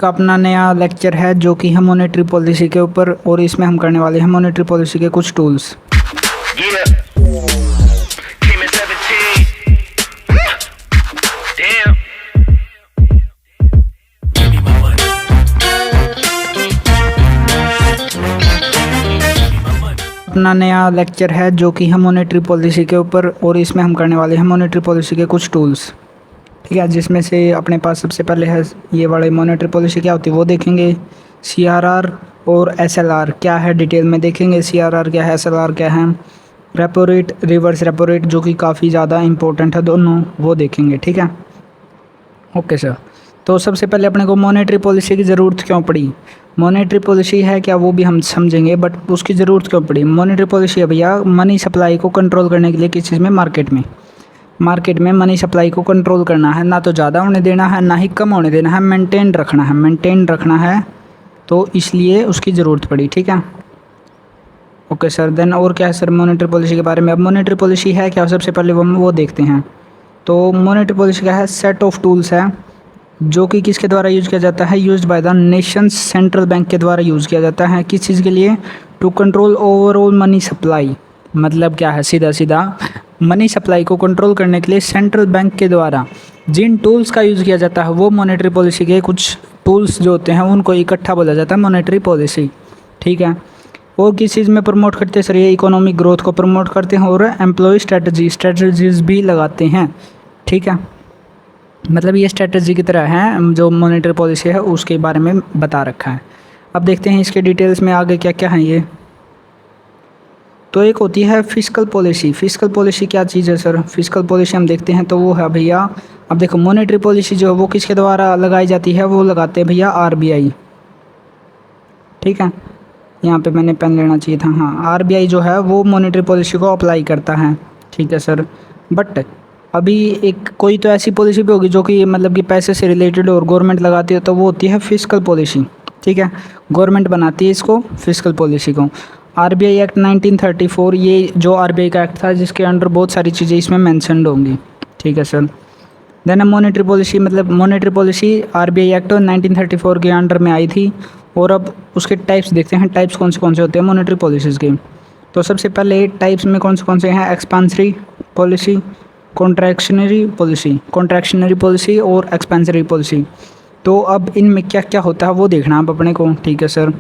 का अपना नया लेक्चर है जो कि है मॉनेटरी पॉलिसी के ऊपर, और इसमें हम करने वाले हैं मॉनेटरी पॉलिसी के कुछ टूल्स। अपना नया लेक्चर है जो कि है मॉनेटरी पॉलिसी के ऊपर, और इसमें हम करने वाले हैं मॉनेटरी पॉलिसी के कुछ टूल्स। ठीक है, जिसमें से अपने पास सबसे पहले है ये वाले मॉनेटरी पॉलिसी क्या होती है वो देखेंगे। सीआरआर और एसएलआर क्या है डिटेल में देखेंगे। सीआरआर क्या है, एसएलआर क्या है, repo rate, reverse repo rate जो कि काफ़ी ज़्यादा इंपॉर्टेंट है दोनों, वो देखेंगे। ठीक है, ओके सर। तो सबसे पहले अपने को मॉनेटरी पॉलिसी की ज़रूरत क्यों पड़ी, मॉनेटरी पॉलिसी है क्या वो भी हम समझेंगे, बट उसकी ज़रूरत क्यों पड़ी। मॉनेटरी पॉलिसी है भैया मनी सप्लाई को कंट्रोल करने के लिए, किस चीज़ में, मार्केट में मनी सप्लाई को कंट्रोल करना है, ना तो ज़्यादा होने देना है ना ही कम होने देना है, मेंटेन रखना है, तो इसलिए उसकी ज़रूरत पड़ी। ठीक है, ओके सर। देन और क्या है सर मॉनेटरी पॉलिसी के बारे में। अब मॉनेटरी पॉलिसी है क्या, सबसे पहले वो देखते हैं। तो मॉनेटरी पॉलिसी का है सेट ऑफ टूल्स है जो कि किसके द्वारा यूज़ किया जाता है, used by the Nations central bank के द्वारा यूज़ किया जाता है। किस चीज़ के लिए, to control overall money supply. मतलब क्या है, सीधा मनी सप्लाई को कंट्रोल करने के लिए सेंट्रल बैंक के द्वारा जिन टूल्स का यूज़ किया जाता है वो मॉनेटरी पॉलिसी के कुछ टूल्स जो होते हैं उनको इकट्ठा बोला जाता है मॉनेटरी पॉलिसी। ठीक है, और किस चीज़ में प्रमोट करते हैं सर, ये इकोनॉमिक ग्रोथ को प्रमोट करते हैं और एम्प्लॉय स्ट्रेटजीज भी लगाते हैं। ठीक है, मतलब ये स्ट्रेटजी की तरह है, जो मॉनेटरी पॉलिसी है उसके बारे में बता रखा है। अब देखते हैं इसके डिटेल्स में आगे क्या क्या है ये। तो एक होती है फिस्कल पॉलिसी। फिस्कल पॉलिसी क्या चीज़ है सर, फिस्कल पॉलिसी हम देखते हैं तो वो है भैया, अब देखो मॉनेटरी पॉलिसी जो है वो किसके द्वारा लगाई जाती है, वो लगाते हैं भैया आरबीआई। ठीक है, यहाँ पे मैंने पेन लेना चाहिए था, हाँ। आरबीआई जो है वो मॉनेटरी पॉलिसी को अप्लाई करता है। ठीक है सर, बट अभी एक कोई तो ऐसी पॉलिसी भी होगी जो कि मतलब कि पैसे से रिलेटेड और गवर्नमेंट लगाती है, तो वो होती है फिस्कल पॉलिसी। ठीक है, गवर्नमेंट बनाती है इसको, फिस्कल पॉलिसी को। आरबीआई एक्ट 1934 ये जो आरबीआई का एक्ट था जिसके अंडर बहुत सारी चीज़ें इसमें मेंशन्ड होंगी। ठीक है सर। देन मॉनेटरी पॉलिसी, मतलब मॉनेटरी पॉलिसी आरबीआई एक्ट 1934 के अंडर में आई थी। और अब उसके टाइप्स देखते हैं, टाइप्स कौन से होते हैं मॉनेटरी पॉलिसीज़ के। तो सबसे पहले टाइप्स में कौन से हैं, एक्सपांसरी पॉलिसी, कॉन्ट्रैक्शनरी पॉलिसी और एक्सपेंसरी पॉलिसी। तो अब इनमें क्या क्या होता है वो देखना आप अपने को। ठीक है सर।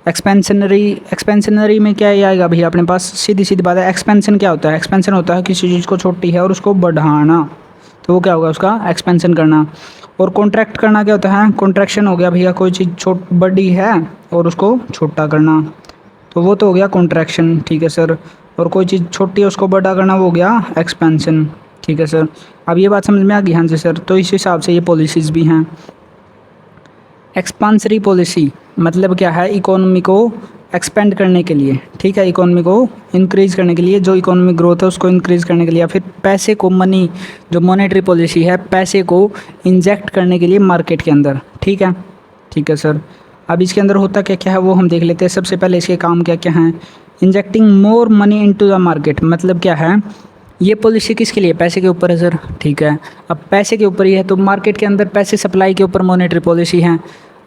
एक्सपेंशनरी में क्या आएगा भैया अपने पास, सीधी बात है। एक्सपेंशन क्या होता है, एक्सपेंशन होता है किसी चीज़ को छोटी है और उसको बढ़ाना, तो वो क्या होगा उसका एक्सपेंशन करना। और कॉन्ट्रैक्ट करना क्या होता है, कॉन्ट्रैक्शन हो गया भैया कोई चीज़ बड़ी है और उसको छोटा करना, तो वो तो हो गया कॉन्ट्रैक्शन। ठीक है सर। और कोई चीज़ छोटी है उसको बड़ा करना, वो हो गया एक्सपेंशन। ठीक है सर, अब ये बात समझ में आ गई, हाँ जी सर। तो इस हिसाब से ये पॉलिसीज़ भी हैं। एक्सपांसरी पॉलिसी मतलब क्या है, इकोनॉमी को एक्सपेंड करने के लिए। ठीक है, इकोनॉमी को इंक्रीज़ करने के लिए, जो इकोनॉमिक ग्रोथ है उसको इंक्रीज़ करने के लिए, या फिर पैसे को, मनी जो मॉनेटरी पॉलिसी है पैसे को इंजेक्ट करने के लिए मार्केट के अंदर। ठीक है सर। अब इसके अंदर होता क्या क्या है वो हम देख लेते हैं। सबसे पहले इसके काम क्या क्या हैं। Injecting more money into the market, मतलब क्या है, ये पॉलिसी किसके लिए, पैसे के ऊपर है सर। ठीक है, अब पैसे के ऊपर ही है तो मार्केट के अंदर पैसे सप्लाई के ऊपर मॉनेटरी पॉलिसी है।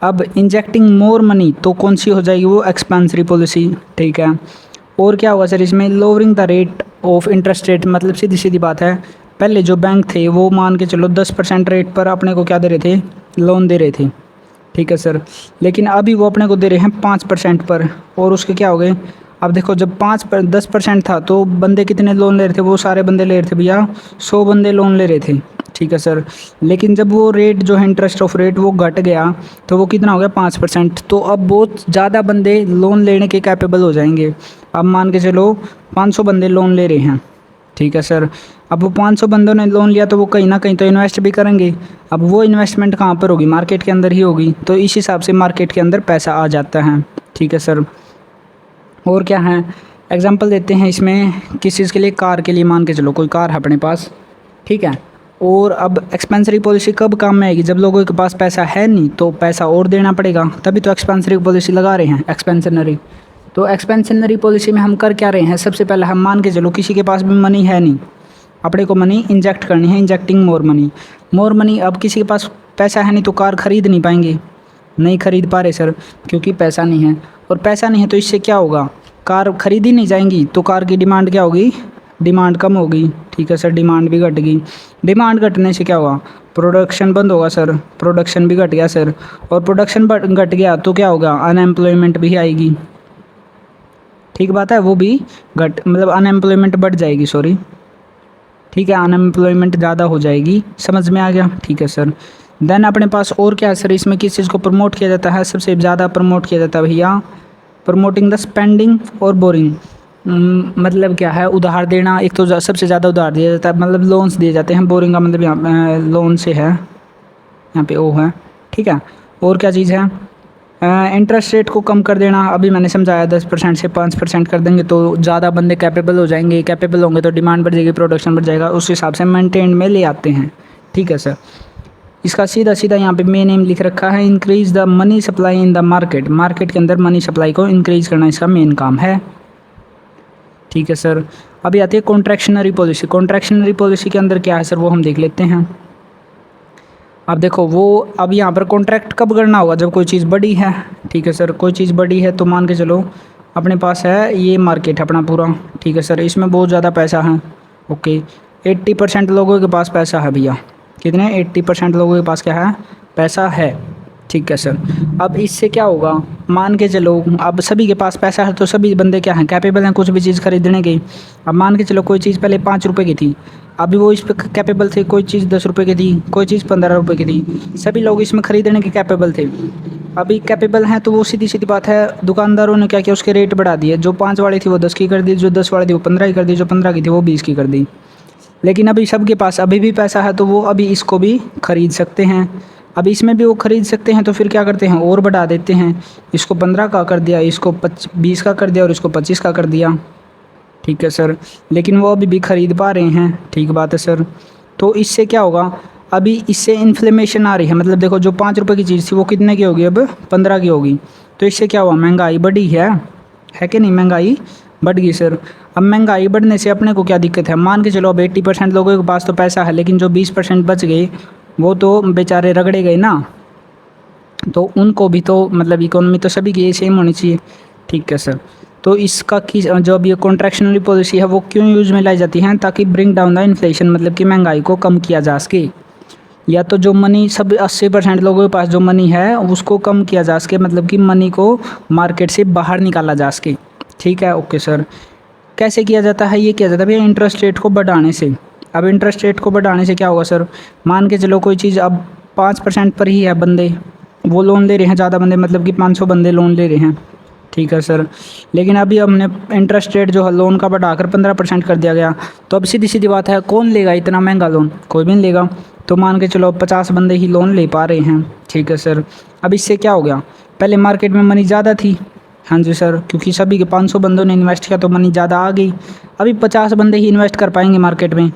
अब इंजेक्टिंग मोर मनी तो कौन सी हो जाएगी, वो एक्सपेंसरी पॉलिसी। ठीक है, और क्या होगा सर इसमें, lowering the rate of interest rate, मतलब सीधी बात है, पहले जो बैंक थे वो मान के चलो 10% रेट पर अपने को क्या दे रहे थे, लोन दे रहे थे। ठीक है सर, लेकिन अभी वो अपने को दे रहे हैं 5% पर, और उसके क्या हो गए, अब देखो जब 10% था तो बंदे कितने लोन ले रहे थे, वो सारे बंदे ले रहे थे भैया 100 बंदे लोन ले रहे थे। ठीक है सर, लेकिन जब वो रेट जो है इंटरेस्ट ऑफ रेट वो घट गया तो वो कितना हो गया 5%, तो अब बहुत ज़्यादा बंदे लोन लेने के कैपेबल हो जाएंगे। अब मान के चलो 500 बंदे लोन ले रहे हैं। ठीक है सर, अब वो 500 बंदों ने लोन लिया तो वो कहीं ना कहीं तो इन्वेस्ट भी करेंगे। अब वो इन्वेस्टमेंट कहाँ पर होगी, मार्केट के अंदर ही होगी, तो इस हिसाब से मार्केट के अंदर पैसा आ जाता है। ठीक है सर, और क्या है, एग्जांपल देते हैं इसमें किस चीज़ के लिए, कार के लिए, मान के चलो कोई कार है अपने पास। ठीक है, और अब एक्सपेंसरी पॉलिसी कब काम में आएगी, जब लोगों के पास पैसा है नहीं तो पैसा और देना पड़ेगा, तभी तो एक्सपेंसरी पॉलिसी लगा रहे हैं, एक्सपेंशनरी। तो एक्सपेंशनरी पॉलिसी में हम कर क्या रहे हैं, सबसे पहले हम मान के चलो किसी के पास भी मनी है नहीं, अपने को मनी इंजेक्ट करनी है, इंजेक्टिंग मोर मनी। अब किसी के पास पैसा है नहीं तो कार ख़रीद नहीं पाएंगे, नहीं ख़रीद पा रहे सर क्योंकि पैसा नहीं है। और पैसा नहीं है तो इससे क्या होगा, कार ख़रीदी नहीं जाएंगी तो कार की डिमांड क्या होगी, डिमांड कम होगी। ठीक है सर, डिमांड भी घट गई। डिमांड घटने से क्या हुआ, प्रोडक्शन बंद होगा सर, प्रोडक्शन भी घट गया सर। और प्रोडक्शन घट गया तो क्या होगा, अनएम्प्लॉयमेंट भी आएगी। ठीक बात है, वो भी मतलब अनएम्प्लॉयमेंट बढ़ जाएगी, सॉरी। ठीक है, अनएम्प्लॉयमेंट ज़्यादा हो जाएगी, समझ में आ गया। ठीक है सर। देन अपने पास और क्या है सर, इसमें किस चीज़ को प्रमोट किया जाता है, सबसे ज़्यादा प्रमोट किया जाता है भैया, प्रमोटिंग द स्पेंडिंग और बोरिंग। मतलब क्या है, उधार देना, एक तो सबसे ज़्यादा उधार दिया जाता है, मतलब लोन्स दिए जाते हैं। बोरिंग का मतलब यहाँ लोन से है, यहाँ पे ओ है। ठीक है, और क्या चीज़ है, इंटरेस्ट रेट को कम कर देना। अभी मैंने समझाया 10% से 5% कर देंगे तो ज़्यादा बंदे कैपेबल हो जाएंगे, कैपेबल होंगे तो डिमांड बढ़ जाएगी, प्रोडक्शन बढ़ जाएगा, उस हिसाब से मेंटेन में ले आते हैं। ठीक है सर। इसका सीधा सीधा यहाँ पे मेन एम लिख रखा है, increase the money supply in the market. Market के अंदर मनी सप्लाई को इंक्रीज करना इसका मेन काम है। ठीक है सर। अभी आती है कॉन्ट्रैक्शनरी पॉलिसी। कॉन्ट्रैक्शनरी पॉलिसी के अंदर क्या है सर, वो हम देख लेते हैं। अब देखो वो, अब यहाँ पर कॉन्ट्रैक्ट कब करना होगा, जब कोई चीज़ बड़ी है। ठीक है सर, कोई चीज़ बड़ी है तो मान के चलो अपने पास है ये मार्केट अपना पूरा। ठीक है सर, इसमें बहुत ज़्यादा पैसा है। ओके, 80% लोगों के पास पैसा है भैया। कितने, 80% लोगों के पास क्या है, पैसा है। ठीक है सर। अब इससे क्या होगा, मान के चलो अब सभी के पास पैसा है तो सभी बंदे क्या हैं, कैपेबल हैं कुछ भी चीज़ खरीदने की। अब मान के चलो कोई चीज़ पहले 5 रुपये की थी, अभी वो इस पर कैपेबल थे, कोई चीज़ 10 रुपये की थी, कोई चीज़ 15 रुपये की थी, सभी लोग इसमें ख़रीदने के कैपेबल थे। अभी कैपेबल हैं तो वो सीधी सीधी बात है, दुकानदारों ने क्या किया, उसके रेट बढ़ा दिए। जो 5 वाली थी वो 10 की कर दी, जो 10 वाली थी वो 15 की कर दी, जो 15 की थी वो 20 की कर दी। लेकिन अभी सबके पास अभी भी पैसा है तो वो अभी इसको भी ख़रीद सकते हैं। अभी इसमें भी वो ख़रीद सकते हैं तो फिर क्या करते हैं, और बढ़ा देते हैं। इसको 15 का कर दिया, इसको 20 का कर दिया और इसको 25 का कर दिया। ठीक है सर, लेकिन वो अभी भी ख़रीद पा रहे हैं। ठीक बात है सर। तो इससे क्या होगा, अभी इससे इन्फ्लेमेशन आ रही है, मतलब देखो जो 5 रुपये की चीज़ थी वो कितने की होगी, अब 15 की होगी। तो इससे क्या हुआ, महंगाई बढ़ी है कि नहीं, महंगाई बढ़ गई सर। अब महंगाई बढ़ने से अपने को क्या दिक्कत है, मान के चलो अब 80% लोगों के पास तो पैसा है, लेकिन जो 20% बच गए वो तो बेचारे रगड़े गए ना, तो उनको भी तो मतलब इकोनॉमी तो सभी की सेम होनी चाहिए। ठीक है सर। तो इसका की जो अब ये कॉन्ट्रैक्शनरी पॉलिसी है वो क्यों यूज़ में लाई जाती है, ताकि ब्रिंग डाउन द इन्फ्लेशन, मतलब कि महंगाई को कम किया जा सके। या तो जो मनी सब 80% लोगों के पास जो मनी है उसको कम किया जा सके, मतलब कि मनी को मार्केट से बाहर निकाला जा सके। ठीक है, ओके सर। कैसे किया जाता है, ये किया जाता है भैया इंटरेस्ट रेट को बढ़ाने से। अब इंटरेस्ट रेट को बढ़ाने से क्या होगा सर, मान के चलो कोई चीज़ अब 5% पर ही है, बंदे वो लोन ले रहे हैं, ज़्यादा बंदे मतलब कि 500 बंदे लोन ले रहे हैं। ठीक है सर। लेकिन अभी हमने इंटरेस्ट रेट जो है लोन का बढ़ाकर 15% कर दिया गया, तो अब सीधी सीधी बात है कौन लेगा इतना महंगा लोन, कोई भी नहीं लेगा। तो मान के चलो 50 बंदे ही लोन ले पा रहे हैं। ठीक है सर। अब इससे क्या हो गया, पहले मार्केट में मनी ज़्यादा थी, हाँ जी सर, क्योंकि सभी के 500 बंदों ने इन्वेस्ट किया तो मनी ज़्यादा आ गई। अभी 50 बंदे ही इन्वेस्ट कर पाएंगे मार्केट में,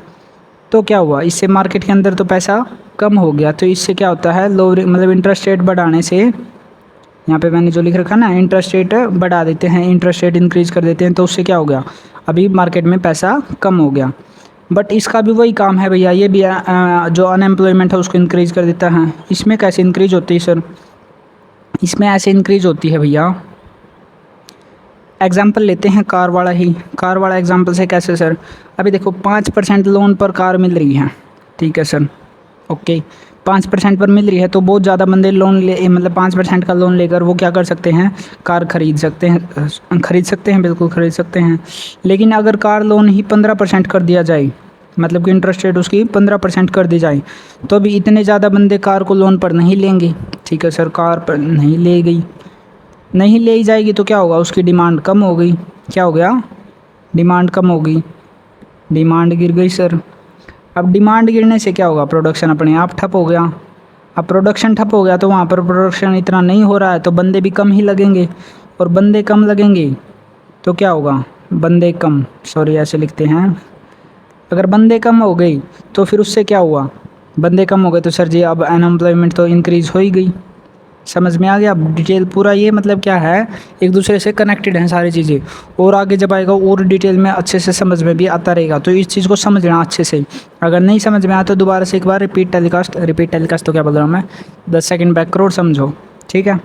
तो क्या हुआ, इससे मार्केट के अंदर तो पैसा कम हो गया। तो इससे क्या होता है, लो मतलब इंटरेस्ट रेट बढ़ाने से, यहाँ पे मैंने जो लिख रखा ना, इंटरेस्ट रेट बढ़ा देते हैं, इंटरेस्ट रेट इंक्रीज़ कर देते हैं, तो उससे क्या हो गया, अभी मार्केट में पैसा कम हो गया। बट इसका भी वही काम है भैया, ये भी जो अनएम्प्लॉयमेंट है उसको इंक्रीज़ कर देता है। इसमें कैसे इंक्रीज़ होती है सर, इसमें ऐसे इंक्रीज़ होती है भैया, एग्जाम्पल लेते हैं कार वाला ही, कार वाला एग्जाम्पल से कैसे सर, अभी देखो 5% लोन पर कार मिल रही है। ठीक है सर, ओके, 5% पर मिल रही है तो बहुत ज़्यादा बंदे लोन ले, मतलब 5% का लोन लेकर वो क्या कर सकते हैं, कार खरीद सकते हैं, बिल्कुल खरीद सकते हैं। लेकिन अगर कार लोन ही 15% कर दिया जाए, मतलब कि इंटरेस्ट रेट उसकी 15% कर दी जाए, तो अभी इतने ज़्यादा बंदे कार को लोन पर नहीं लेंगे। ठीक है सर, कार पर नहीं ले जाएगी तो क्या होगा, उसकी डिमांड कम हो गई। क्या हो गया, डिमांड कम हो गई, डिमांड गिर गई सर। अब डिमांड गिरने से क्या होगा, प्रोडक्शन अपने आप ठप हो गया। अब प्रोडक्शन ठप हो गया तो वहाँ पर प्रोडक्शन इतना नहीं हो रहा है तो बंदे भी कम ही लगेंगे, और बंदे कम लगेंगे तो क्या होगा, बंदे कम, सॉरी ऐसे लिखते हैं, अगर बंदे कम हो गई तो फिर उससे क्या हुआ, बंदे कम हो गए तो सर जी अब अनएम्प्लॉयमेंट तो इंक्रीज़ हो ही गई। समझ में आ गया। अब डिटेल पूरा ये मतलब क्या है, एक दूसरे से कनेक्टेड हैं सारी चीज़ें, और आगे जब आएगा और डिटेल में अच्छे से समझ में भी आता रहेगा। तो इस चीज़ को समझना अच्छे से, अगर नहीं समझ में आया तो दोबारा से एक बार रिपीट टेलीकास्ट तो क्या बोल रहा हूँ मैं, 10 सेकंड बैक करो और समझो, ठीक है।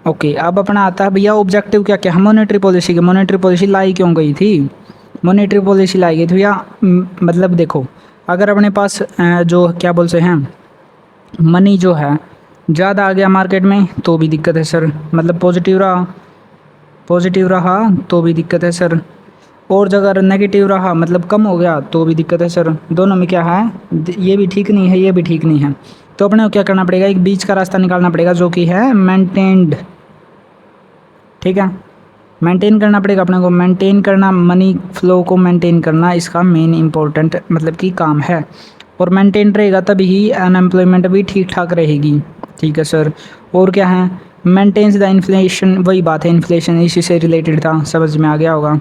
ओके, अब अपना आता है भैया ऑब्जेक्टिव क्या क्या है मॉनेटरी पॉलिसी के। मॉनेटरी पॉलिसी लाई क्यों गई थी, मॉनेटरी पॉलिसी लाई गई थी भैया, मतलब देखो, अगर अपने पास जो क्या बोलते हैं मनी जो है ज़्यादा आ गया मार्केट में तो भी दिक्कत है सर, मतलब पॉजिटिव रहा तो भी दिक्कत है सर, और जगह अगर नेगेटिव रहा मतलब कम हो गया तो भी दिक्कत है सर। दोनों में क्या है, ये भी ठीक नहीं है, ये भी ठीक नहीं है। तो अपने को क्या करना पड़ेगा, एक बीच का रास्ता निकालना पड़ेगा जो कि है मेंटेन्ड, ठीक है। मेंटेन करना पड़ेगा अपने को, मेंटेन करना, मनी फ्लो को मेंटेन करना इसका मेन इंपॉर्टेंट मतलब कि काम है। और मेंटेन रहेगा तभी ही अनएम्प्लॉयमेंट भी ठीक ठाक रहेगी, ठीक है सर। और क्या है, मेंटेन्स द इन्फ्लेशन, वही बात है, इन्फ्लेशन इसी से रिलेटेड था, समझ में आ गया होगा।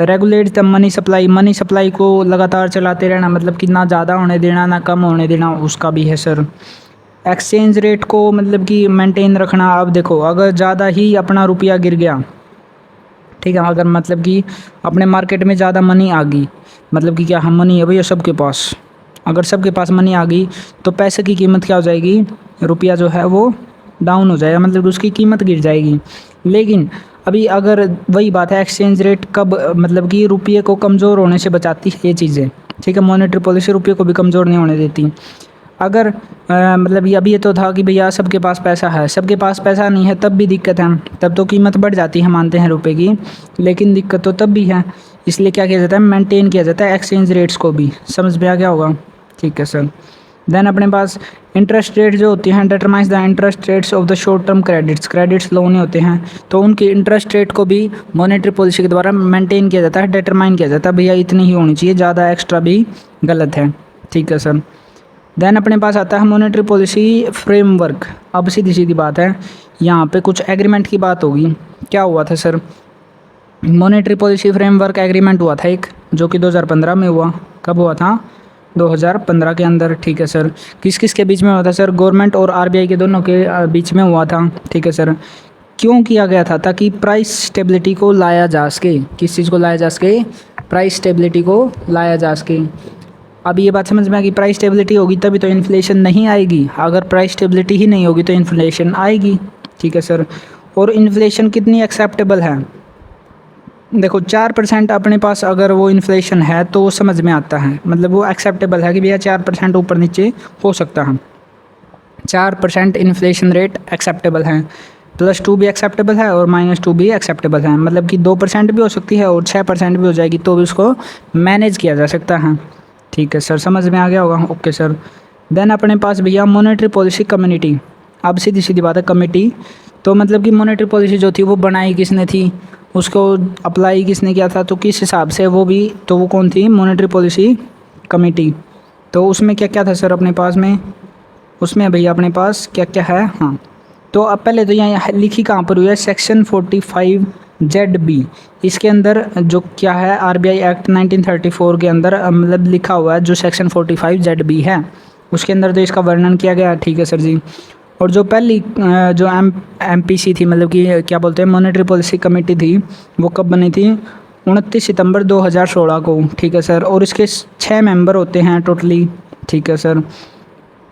Regulate the money supply, money supply को लगातार चलाते रहना, मतलब कि ना ज़्यादा होने देना ना कम होने देना, उसका भी है सर। एक्सचेंज रेट को मतलब कि मेंटेन रखना। अब देखो अगर ज़्यादा ही अपना रुपया गिर गया, ठीक है, अगर मतलब कि अपने मार्केट में ज़्यादा मनी आ गई, मतलब कि क्या हम मनी है भैया सबके पास, अगर सबके पास मनी आ गई तो पैसे की कीमत क्या हो जाएगी, रुपया जो है वो डाउन हो जाएगा, मतलब उसकी कीमत गिर जाएगी। लेकिन अभी अगर वही बात है, एक्सचेंज रेट कब मतलब कि रुपये को कमज़ोर होने से बचाती है ये चीज़ें, ठीक है। मॉनेटरी पॉलिसी रुपये को भी कमज़ोर नहीं होने देती। अगर मतलब ये अभी ये तो था कि भैया सबके पास पैसा है, सबके पास पैसा नहीं है तब भी दिक्कत है, तब तो कीमत बढ़ जाती है, मानते हैं रुपए की, लेकिन दिक्कत तो तब भी है। इसलिए क्या किया जाता है, मेंटेन किया जाता है एक्सचेंज रेट्स को भी, समझ में आ गया होगा, ठीक है सर। देन अपने पास इंटरेस्ट रेट जो होती हैं, determines the interest rates of the short term credits loan होते हैं, तो उनकी इंटरेस्ट रेट को भी मॉनेटरी पॉलिसी के द्वारा मेंटेन किया जाता है, डिटरमाइन किया जाता है, भैया इतनी ही होनी चाहिए, ज़्यादा एक्स्ट्रा भी गलत है, ठीक है सर। देन अपने पास आता है मॉनेटरी पॉलिसी फ्रेमवर्क। अब सीधी सीधी बात है, यहाँ पे कुछ एग्रीमेंट की बात होगी। क्या हुआ था sir, monetary policy framework agreement हुआ था एक, जो कि 2015 में हुआ। कब हुआ था, 2015 के अंदर, ठीक है सर। किस किस के बीच में हुआ था सर, गवर्नमेंट और आरबीआई के दोनों के बीच में हुआ था, ठीक है सर। क्यों किया गया था, ताकि प्राइस स्टेबिलिटी को लाया जा सके, किस चीज़ को लाया जा सके, प्राइस स्टेबिलिटी को लाया जा सके। अब ये बात समझ में आ गई, प्राइस स्टेबिलिटी होगी तभी तो इन्फ्लेशन नहीं आएगी, अगर प्राइस स्टेबिलिटी ही नहीं होगी तो इन्फ्लेशन आएगी, ठीक है सर। और इन्फ्लेशन कितनी एक्सेप्टेबल है, देखो 4% अपने पास अगर वो इन्फ्लेशन है तो वो समझ में आता है, मतलब वो एक्सेप्टेबल है कि भैया 4% ऊपर नीचे हो सकता है, 4% इन्फ्लेशन रेट एक्सेप्टेबल है, +2 भी एक्सेप्टेबल है और -2 भी एक्सेप्टेबल है, मतलब कि 2% भी हो सकती है और 6% भी हो जाएगी, तो भी उसको मैनेज किया जा सकता है, ठीक है सर। समझ में आ गया होगा, ओके सर। देन अपने पास भैया मॉनेटरी पॉलिसी कम्युनिटी। अब सीधी सीधी बात है, कमेटी तो मतलब कि मॉनेटरी पॉलिसी जो थी वो बनाई किसने थी, उसको अप्लाई किसने किया था, तो किस हिसाब से वो भी, तो वो कौन थी, मॉनेटरी पॉलिसी कमेटी। तो उसमें क्या क्या था सर अपने पास में, उसमें भैया अपने पास क्या क्या है, हाँ। तो अब पहले तो यहाँ लिखी कहाँ पर हुई है, सेक्शन 45ZB, इसके अंदर जो क्या है, आरबीआई एक्ट 1934 के अंदर मतलब लिखा हुआ है, जो सेक्शन 45ZB है उसके अंदर तो इसका वर्णन किया गया है, ठीक है सर जी। और जो पहली जो MPC थी, मतलब कि क्या बोलते हैं, मॉनेटरी पॉलिसी कमेटी थी, वो कब बनी थी, 29 सितंबर 2016 को, ठीक है सर। और इसके 6 मेंबर होते हैं टोटली, ठीक है सर।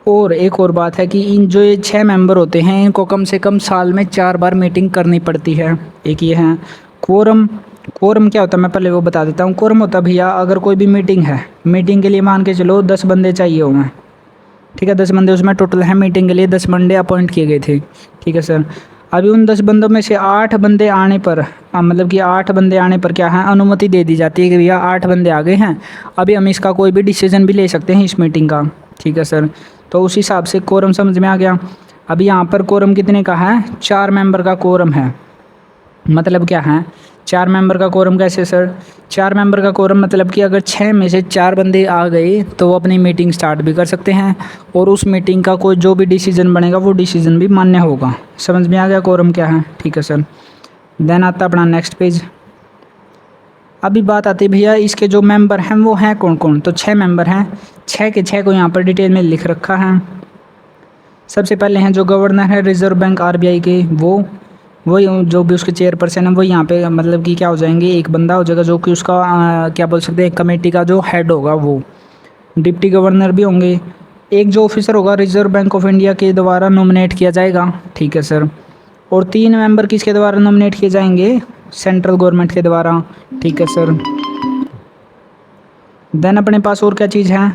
और एक और बात है कि इन जो ये 6 मेंबर होते हैं इनको कम से कम साल में 4 बार मीटिंग करनी पड़ती है। एक ये है कोरम। कोरम क्या होता है मैं पहले वो बता देता हूँ। कोरम होता भैया, अगर कोई भी मीटिंग है, मीटिंग के लिए मान के चलो 10 बंदे चाहिए होंगे, ठीक है, 10 बंदे उसमें टोटल है, मीटिंग के लिए 10 बंदे अपॉइंट किए गए थे, ठीक है सर। अभी उन 10 बंदों में से 8 बंदे आने पर मतलब कि 8 बंदे आने पर क्या है, अनुमति दे दी जाती है कि भैया 8 बंदे आ गए हैं, अभी हम इसका कोई भी डिसीजन भी ले सकते हैं इस मीटिंग का, ठीक है सर। तो उस हिसाब से कोरम समझ में आ गया। अभी यहाँ पर कोरम कितने का है, 4 मेंबर का कोरम है। मतलब क्या है, 4 मेंबर का कोरम कैसे सर, 4 मेंबर का कोरम मतलब कि अगर 6 में से 4 बंदे आ गए तो वो अपनी मीटिंग स्टार्ट भी कर सकते हैं, और उस मीटिंग का कोई जो भी डिसीजन बनेगा वो डिसीजन भी मान्य होगा। समझ में आ गया कोरम क्या है, ठीक है सर। देन आता अपना नेक्स्ट पेज। अभी बात आती है भैया इसके जो मेंबर हैं वो हैं कौन कौन, तो 6 मेंबर हैं, 6 के 6 को यहाँ पर डिटेल में लिख रखा है। सबसे पहले हैं जो गवर्नर है रिजर्व बैंक आरबीआई के, वो वही जो भी उसके चेयरपर्सन है वो यहाँ पे मतलब कि क्या हो जाएंगे, एक बंदा हो जाएगा जो कि उसका क्या बोल सकते हैं, एक कमेटी का जो हेड होगा वो। डिप्टी गवर्नर भी होंगे। एक जो ऑफिसर होगा रिजर्व बैंक ऑफ इंडिया के द्वारा नॉमिनेट किया जाएगा, ठीक है सर। और 3 मेंबर किसके द्वारा नॉमिनेट किए जाएंगे, सेंट्रल गवर्नमेंट के द्वारा, ठीक है सर। देन अपने पास और क्या चीज़ है,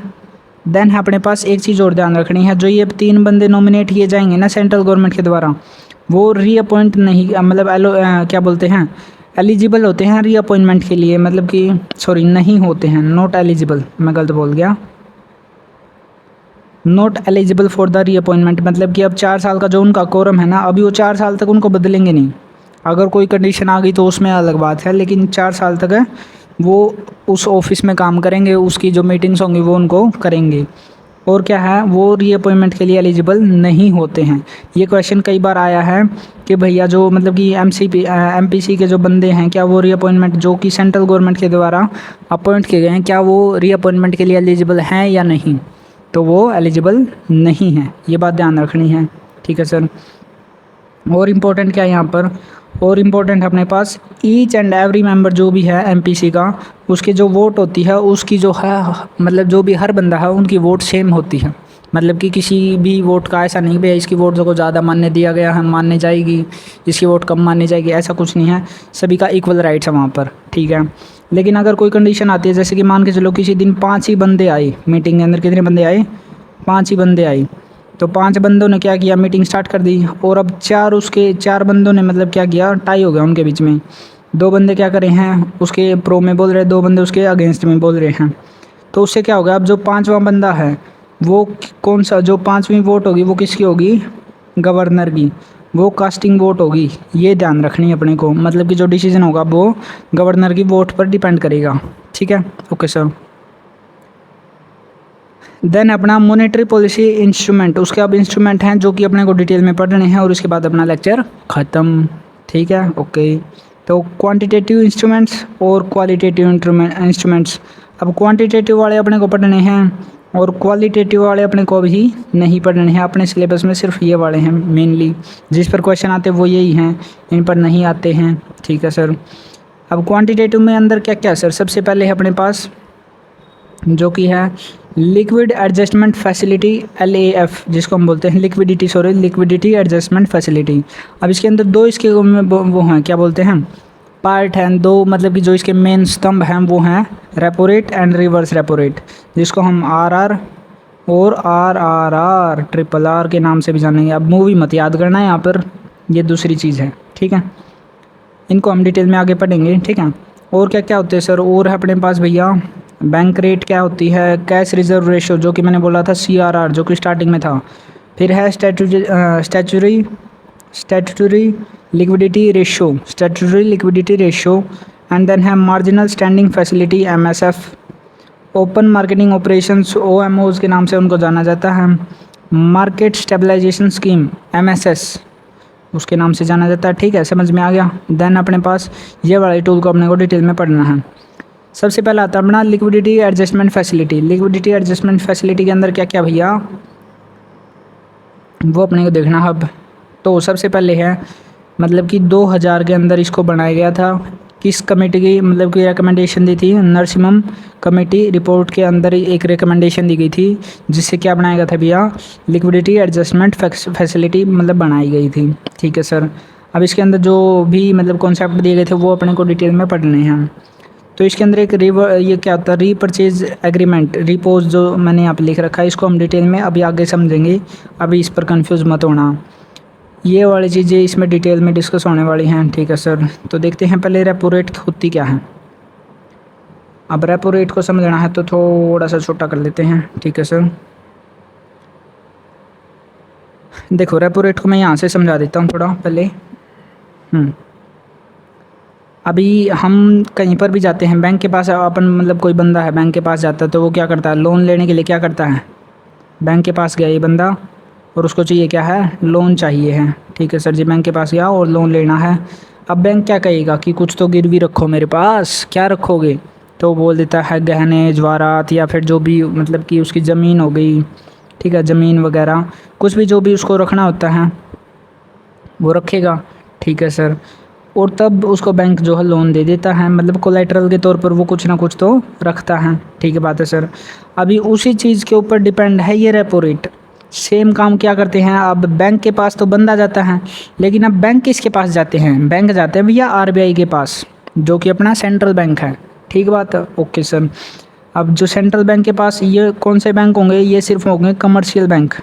देन है अपने पास एक चीज़ और ध्यान रखनी है, जो ये 3 बंदे नॉमिनेट किए जाएंगे ना सेंट्रल गवर्नमेंट के द्वारा, वो रीअपॉइंट नहीं मतलब क्या बोलते हैं, एलिजिबल होते हैं रीअपॉइंटमेंट के लिए, मतलब कि सॉरी नहीं होते हैं, नॉट एलिजिबल, मैं गलत बोल गया, not eligible for the reappointment. मतलब कि अब 4 साल का जो उनका कोरम है ना, अभी वो 4 साल तक उनको बदलेंगे नहीं। अगर कोई कंडीशन आ गई तो उसमें अलग बात है, लेकिन 4 साल तक है वो उस ऑफिस में काम करेंगे, उसकी जो मीटिंग्स होंगी वो उनको करेंगे। और क्या है, वो रीअपॉइंटमेंट के लिए एलिजिबल नहीं होते हैं। ये क्वेश्चन कई बार आया है कि भैया जो मतलब कि एमपीसी के जो बंदे हैं, क्या वो रीअपॉइंटमेंट जो कि सेंट्रल गवर्नमेंट के द्वारा अपॉइंट किए गए हैं, क्या वो रीअपॉइंटमेंट के लिए एलिजिबल हैं या नहीं, तो वो एलिजिबल नहीं है, ये बात ध्यान रखनी है, ठीक है सर। और इम्पोर्टेंट क्या है यहाँ पर, और इम्पोर्टेंट अपने पास ईच एंड एवरी मेंबर जो भी है एमपीसी का, उसकी जो वोट होती है उसकी जो है मतलब जो भी हर बंदा है उनकी वोट सेम होती है। मतलब कि किसी भी वोट का ऐसा नहीं भैया इसकी वोट को ज़्यादा मान्य दिया गया है मानने जाएगी, इसकी वोट कम माननी जाएगी, ऐसा कुछ नहीं है, सभी का इक्वल राइट्स है वहाँ पर, ठीक है। लेकिन अगर कोई कंडीशन आती है, जैसे कि मान के चलो किसी दिन 5 ही बंदे आए मीटिंग के अंदर, कितने बंदे आए, 5 ही बंदे आए, तो 5 बंदों ने क्या किया, मीटिंग स्टार्ट कर दी, और अब 4 बंदों ने मतलब क्या किया, टाई हो गया उनके बीच में, 2 बंदे क्या करे हैं उसके प्रो में बोल रहे हैं, 2 बंदे उसके अगेंस्ट में बोल रहे हैं, तो उससे क्या होगा, अब जो 5वां बंदा है वो कौन सा, जो 5वीं वोट होगी वो किसकी होगी, गवर्नर की, वो कास्टिंग वोट होगी, ये ध्यान रखनी है अपने को। मतलब कि जो डिसीजन होगा वो गवर्नर की वोट पर डिपेंड करेगा, ठीक है, ओके सर। देन अपना मॉनेटरी पॉलिसी इंस्ट्रूमेंट, उसके अब इंस्ट्रूमेंट हैं जो कि अपने को डिटेल में पढ़ने हैं, और उसके बाद अपना लेक्चर ख़त्म, ठीक है, ओके। तो क्वांटिटेटिव इंस्ट्रूमेंट्स और क्वालिटेटिव इंस्ट्रूमेंट्स, अब क्वांटिटेटिव वाले अपने को पढ़ने हैं और क्वालिटेटिव वाले अपने को भी नहीं पढ़ने हैं, अपने सिलेबस में सिर्फ ये वाले हैं मेनली, जिस पर क्वेश्चन आते हैं वो यही हैं, इन पर नहीं आते हैं, ठीक है सर। अब क्वांटिटेटिव में अंदर क्या क्या है सर, सबसे पहले है अपने पास जो कि है लिक्विड एडजस्टमेंट फैसिलिटी, LAF जिसको हम बोलते हैं लिक्विडिटी एडजस्टमेंट फैसिलिटी। अब इसके अंदर 2 इसके वो हैं क्या बोलते हैं, पार्ट हैं 2, मतलब कि जो इसके मेन स्तंभ हैं वो हैं repo rate and reverse repo rate, जिसको हम RR और RRR RRR के नाम से भी जानेंगे। अब मूवी मत याद करना है यहाँ पर, ये दूसरी चीज़ है, ठीक है, इनको हम डिटेल में आगे पढ़ेंगे, ठीक है। और क्या क्या होते हैं सर, और है अपने पास भैया बैंक रेट क्या होती है, कैश रिजर्व रेशो जो कि मैंने बोला था CRR जो कि स्टार्टिंग में था, फिर है statutory liquidity ratio, and then है marginal standing facility MSF, open marketing operations OMOs के नाम से उनको जाना जाता है, मार्केट स्टेबलाइजेशन स्कीम MSS उसके नाम से जाना जाता है, ठीक है, समझ में आ गया। देन अपने पास ये वाले टूल को अपने को डिटेल में पढ़ना है। सबसे पहला आता है अपना liquidity adjustment facility. Liquidity adjustment facility के अंदर क्या क्या भैया वो अपने को देखना है। अब तो सबसे पहले है मतलब कि 2000 के अंदर इसको बनाया गया था, किस कमेटी की मतलब कि रिकमेंडेशन दी थी, नरसिम्हम कमेटी रिपोर्ट के अंदर एक रिकमेंडेशन दी गई थी, जिससे क्या बनाया गया था भैया, लिक्विडिटी एडजस्टमेंट फैसिलिटी मतलब बनाई गई थी, ठीक है सर। अब इसके अंदर जो भी मतलब कॉन्सेप्ट दिए गए थे वो अपने को डिटेल में पढ़ने हैं। तो इसके अंदर एक ये क्या होता है, रीपरचेज एग्रीमेंट, रिपोज जो मैंने यहाँ पे लिख रखा है, इसको हम डिटेल में अभी आगे समझेंगे, अभी इस पर कंफ्यूज मत होना, ये वाली चीज़ें इसमें डिटेल में डिस्कस होने वाली हैं, ठीक है सर। तो देखते हैं पहले रेपो रेट होती क्या है। अब रेपो रेट को समझना है तो थोड़ा सा छोटा कर लेते हैं, ठीक है सर। देखो रेपो रेट को मैं यहाँ से समझा देता हूँ थोड़ा पहले। अभी हम कहीं पर भी जाते हैं बैंक के पास, अपन मतलब कोई बंदा है बैंक के पास जाता है तो वो क्या करता है, लोन लेने के लिए क्या करता है, बैंक के पास गया ये बंदा और उसको चाहिए क्या है, लोन चाहिए है, ठीक है सर जी, बैंक के पास गया और लोन लेना है। अब बैंक क्या कहेगा कि कुछ तो गिरवी रखो मेरे पास, क्या रखोगे, तो बोल देता है गहने जवाहरात या फिर जो भी मतलब कि उसकी ज़मीन हो गई ठीक है, ज़मीन वगैरह कुछ भी जो भी उसको रखना होता है वो रखेगा, ठीक है सर। और तब उसको बैंक जो है लोन दे देता है, मतलब कोलेटरल के तौर पर वो कुछ ना कुछ तो रखता है, ठीक है बात है सर। अभी उसी चीज़ के ऊपर डिपेंड है ये रेपो रेट। सेम काम क्या करते हैं, अब बैंक के पास तो बंदा जाता है, लेकिन अब बैंक किसके पास जाते हैं, बैंक जाते हैं भैया आरबीआई के पास, जो कि अपना सेंट्रल बैंक है, ठीक बात है, ओके सर। अब जो सेंट्रल बैंक के पास ये कौन से बैंक होंगे, ये सिर्फ होंगे कमर्शियल बैंक,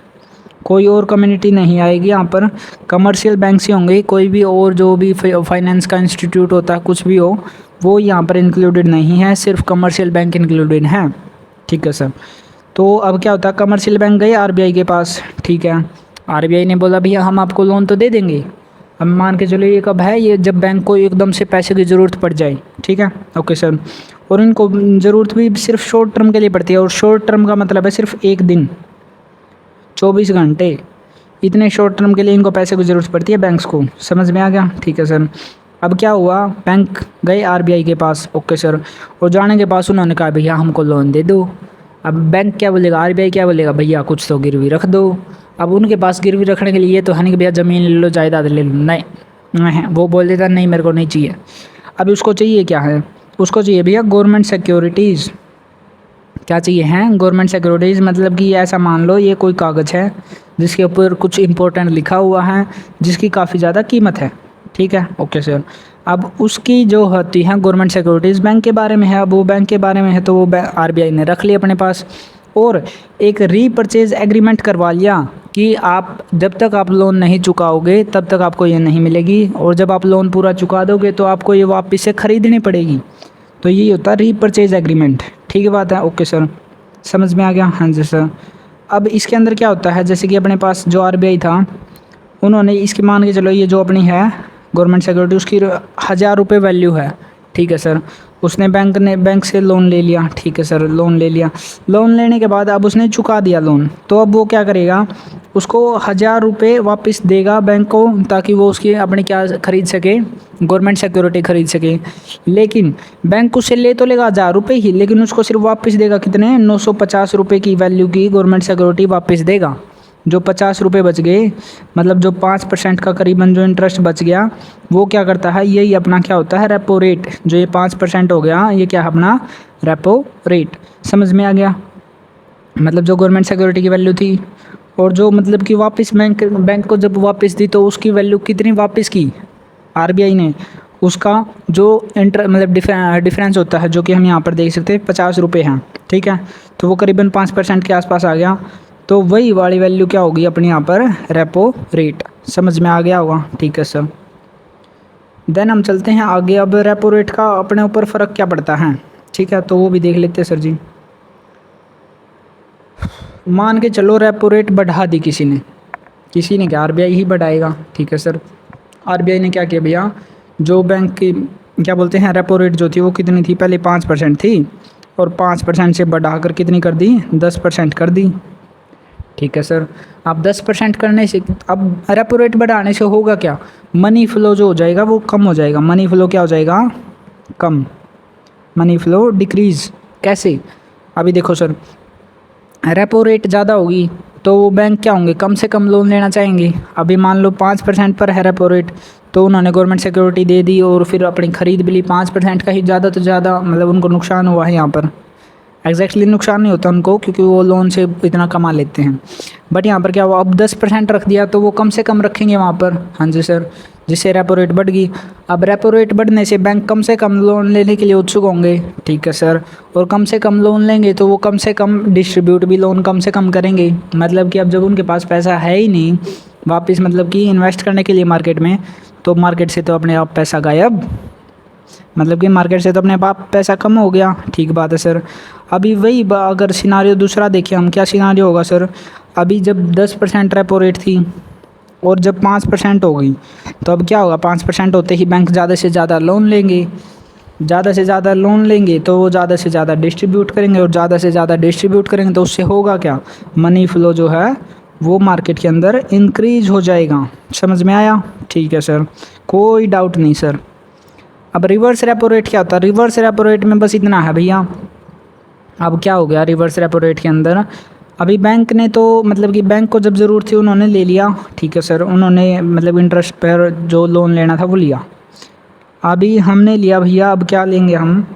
कोई और कम्युनिटी नहीं आएगी यहाँ पर, कमर्शियल बैंक ही होंगे। कोई भी और जो भी फाइनेंस का इंस्टीट्यूट होता है कुछ भी हो, वो यहाँ पर इंक्लूडेड नहीं है, सिर्फ कमर्शियल बैंक इंक्लूडेड है, ठीक है सर। तो अब क्या होता है, कमर्शियल बैंक गए आरबीआई के पास, ठीक है, आरबीआई ने बोला भैया हम आपको लोन तो दे देंगे। अब मान के चलो ये कब है, ये जब बैंक को एकदम से पैसे की ज़रूरत पड़ जाए, ठीक है, ओके सर। और इनको ज़रूरत भी सिर्फ शॉर्ट टर्म के लिए पड़ती है, और शॉर्ट टर्म का मतलब है सिर्फ एक दिन, 24 घंटे, इतने शॉर्ट टर्म के लिए इनको पैसे की ज़रूरत पड़ती है बैंक्स को, समझ में आ गया, ठीक है सर। अब क्या हुआ, बैंक गए आरबीआई के पास, ओके सर, और जाने के पास उन्होंने कहा भैया हमको लोन दे दो। अब बैंक क्या बोलेगा, आरबीआई क्या बोलेगा, भैया कुछ तो गिरवी रख दो। अब उनके पास गिरवी रखने के लिए ये तो है नहीं कि भैया ज़मीन ले लो जायदाद ले लो, नहीं, वो बोल देता नहीं मेरे को नहीं चाहिए। अब उसको चाहिए क्या है, उसको चाहिए भैया गवर्नमेंट सिक्योरिटीज़। क्या चाहिए हैं, गवर्नमेंट सिक्योरिटीज़, मतलब कि ऐसा मान लो ये कोई कागज़ है जिसके ऊपर कुछ इंपॉर्टेंट लिखा हुआ है, जिसकी काफ़ी ज़्यादा कीमत है, ठीक है, ओके सर। अब उसकी जो होती हैं गवर्नमेंट सिक्योरिटीज़ बैंक के बारे में है, अब वो बैंक के बारे में है तो वो आरबीआई ने रख लिया अपने पास, और एक रीपर्चेज एग्रीमेंट करवा लिया कि आप जब तक आप लोन नहीं चुकाओगे तब तक आपको ये नहीं मिलेगी, और जब आप लोन पूरा चुका दोगे तो आपको ये वापस से ख़रीदनी पड़ेगी। तो यही होता है रीपर्चेज एग्रीमेंट, ठीक है बात है, ओके सर, समझ में आ गया, हाँ जी सर। अब इसके अंदर क्या होता है, जैसे कि अपने पास जो आरबीआई था, उन्होंने इसकी मान के चलो ये जो अपनी है गवर्नमेंट सिक्योरिटी, उसकी 1000 रुपये वैल्यू है, ठीक है सर। उसने बैंक से लोन ले लिया, ठीक है सर, लोन ले लिया, लोन लेने के बाद अब उसने चुका दिया लोन, तो अब वो क्या करेगा, उसको 1000 रुपये वापस देगा बैंक को, ताकि वो उसकी अपनी क्या ख़रीद सके, गवर्नमेंट सिक्योरिटी ख़रीद सके। लेकिन बैंक उससे ले तो लेगा 1000 रुपये ही, लेकिन उसको सिर्फ वापस देगा कितने, 950 रुपये की वैल्यू की गवर्नमेंट सिक्योरिटी वापस देगा। जो 50 रुपये बच गए, मतलब जो 5% का करीबन जो इंटरेस्ट बच गया, वो क्या करता है, यही अपना क्या होता है रेपो रेट। जो ये 5% हो गया, ये क्या है अपना रेपो रेट, समझ में आ गया। मतलब जो गवर्नमेंट सिक्योरिटी की वैल्यू थी, और जो मतलब कि वापस बैंक को जब वापस दी तो उसकी वैल्यू कितनी वापस की आरबीआई ने, उसका जो मतलब डिफरेंस होता है, जो कि हम यहाँ पर देख सकते हैं 50 रुपये हैं, ठीक है, तो वो करीबन 5% के आसपास आ गया। तो वही वाली वैल्यू क्या होगी अपने यहाँ पर रेपो रेट, समझ में आ गया होगा, ठीक है सर। देन हम चलते हैं आगे। अब रेपो रेट का अपने ऊपर फ़र्क क्या पड़ता है, ठीक है, तो वो भी देख लेते हैं सर जी। मान के चलो रेपो रेट बढ़ा दी किसी ने क्या, आरबीआई ही बढ़ाएगा, ठीक है सर। आरबीआई ने क्या किया भैया, जो बैंक की क्या बोलते हैं रेपो रेट जो थी वो कितनी थी, पहले 5% थी, और 5% से बढ़ाकर कितनी कर दी, 10% कर दी, ठीक है सर। अब 10% करने से, अब रेपो रेट बढ़ाने से होगा क्या, मनी फ्लो जो हो जाएगा वो कम हो जाएगा, मनी फ्लो क्या हो जाएगा, कम, मनी फ्लो डिक्रीज़। कैसे, अभी देखो सर, रेपो रेट ज़्यादा होगी तो वो बैंक क्या होंगे, कम से कम लोन लेना चाहेंगे। अभी मान लो 5% पर है रेपो रेट, तो उन्होंने गवर्नमेंट सिक्योरिटी दे दी और फिर अपनी ख़रीद भी ली 5% का ही, ज़्यादा तो ज़्यादा मतलब उनको नुकसान हुआ है यहाँ पर। एग्जैक्टली नुकसान नहीं होता उनको, क्योंकि वो लोन से इतना कमा लेते हैं, बट यहाँ पर क्या हुआ, अब 10% रख दिया तो वो कम से कम रखेंगे वहाँ पर, हाँ जी सर, जिससे रेपो रेट बढ़ गई। अब रेपो रेट बढ़ने से बैंक कम से कम लोन लेने के लिए उत्सुक होंगे, ठीक है सर, और कम से कम लोन लेंगे तो वो कम से कम डिस्ट्रीब्यूट भी लोन कम से कम करेंगे। मतलब कि अब जब उनके पास पैसा है ही नहीं वापस, मतलब कि इन्वेस्ट करने के लिए मार्केट में, तो मार्केट से तो अपने आप पैसा गायब, मतलब कि मार्केट से तो अपने आप पैसा कम हो गया, ठीक बात है सर। अभी वही अगर सिनारियो दूसरा देखें हम, क्या सिनारियो होगा सर, अभी जब 10% रेपो रेट थी और जब 5% हो गई, तो अब क्या होगा, 5% होते ही बैंक ज़्यादा से ज़्यादा लोन लेंगे, ज़्यादा से ज़्यादा लोन लेंगे तो वो ज़्यादा से ज़्यादा डिस्ट्रीब्यूट करेंगे, और ज़्यादा से ज़्यादा डिस्ट्रीब्यूट करेंगे तो उससे होगा क्या, मनी फ्लो जो है वो मार्केट के अंदर इंक्रीज़ हो जाएगा, समझ में आया, ठीक है सर, कोई डाउट नहीं सर। अब रिवर्स रेपो रेट क्या होता है, रिवर्स रेपो रेट में बस इतना है भैया, अब क्या हो गया रिवर्स रेपो रेट के अंदर, अभी बैंक ने तो मतलब कि बैंक को जब ज़रूरत थी उन्होंने ले लिया, ठीक है सर, उन्होंने मतलब इंटरेस्ट पर जो लोन लेना था वो लिया। अभी हमने लिया भैया, अब क्या लेंगे हम,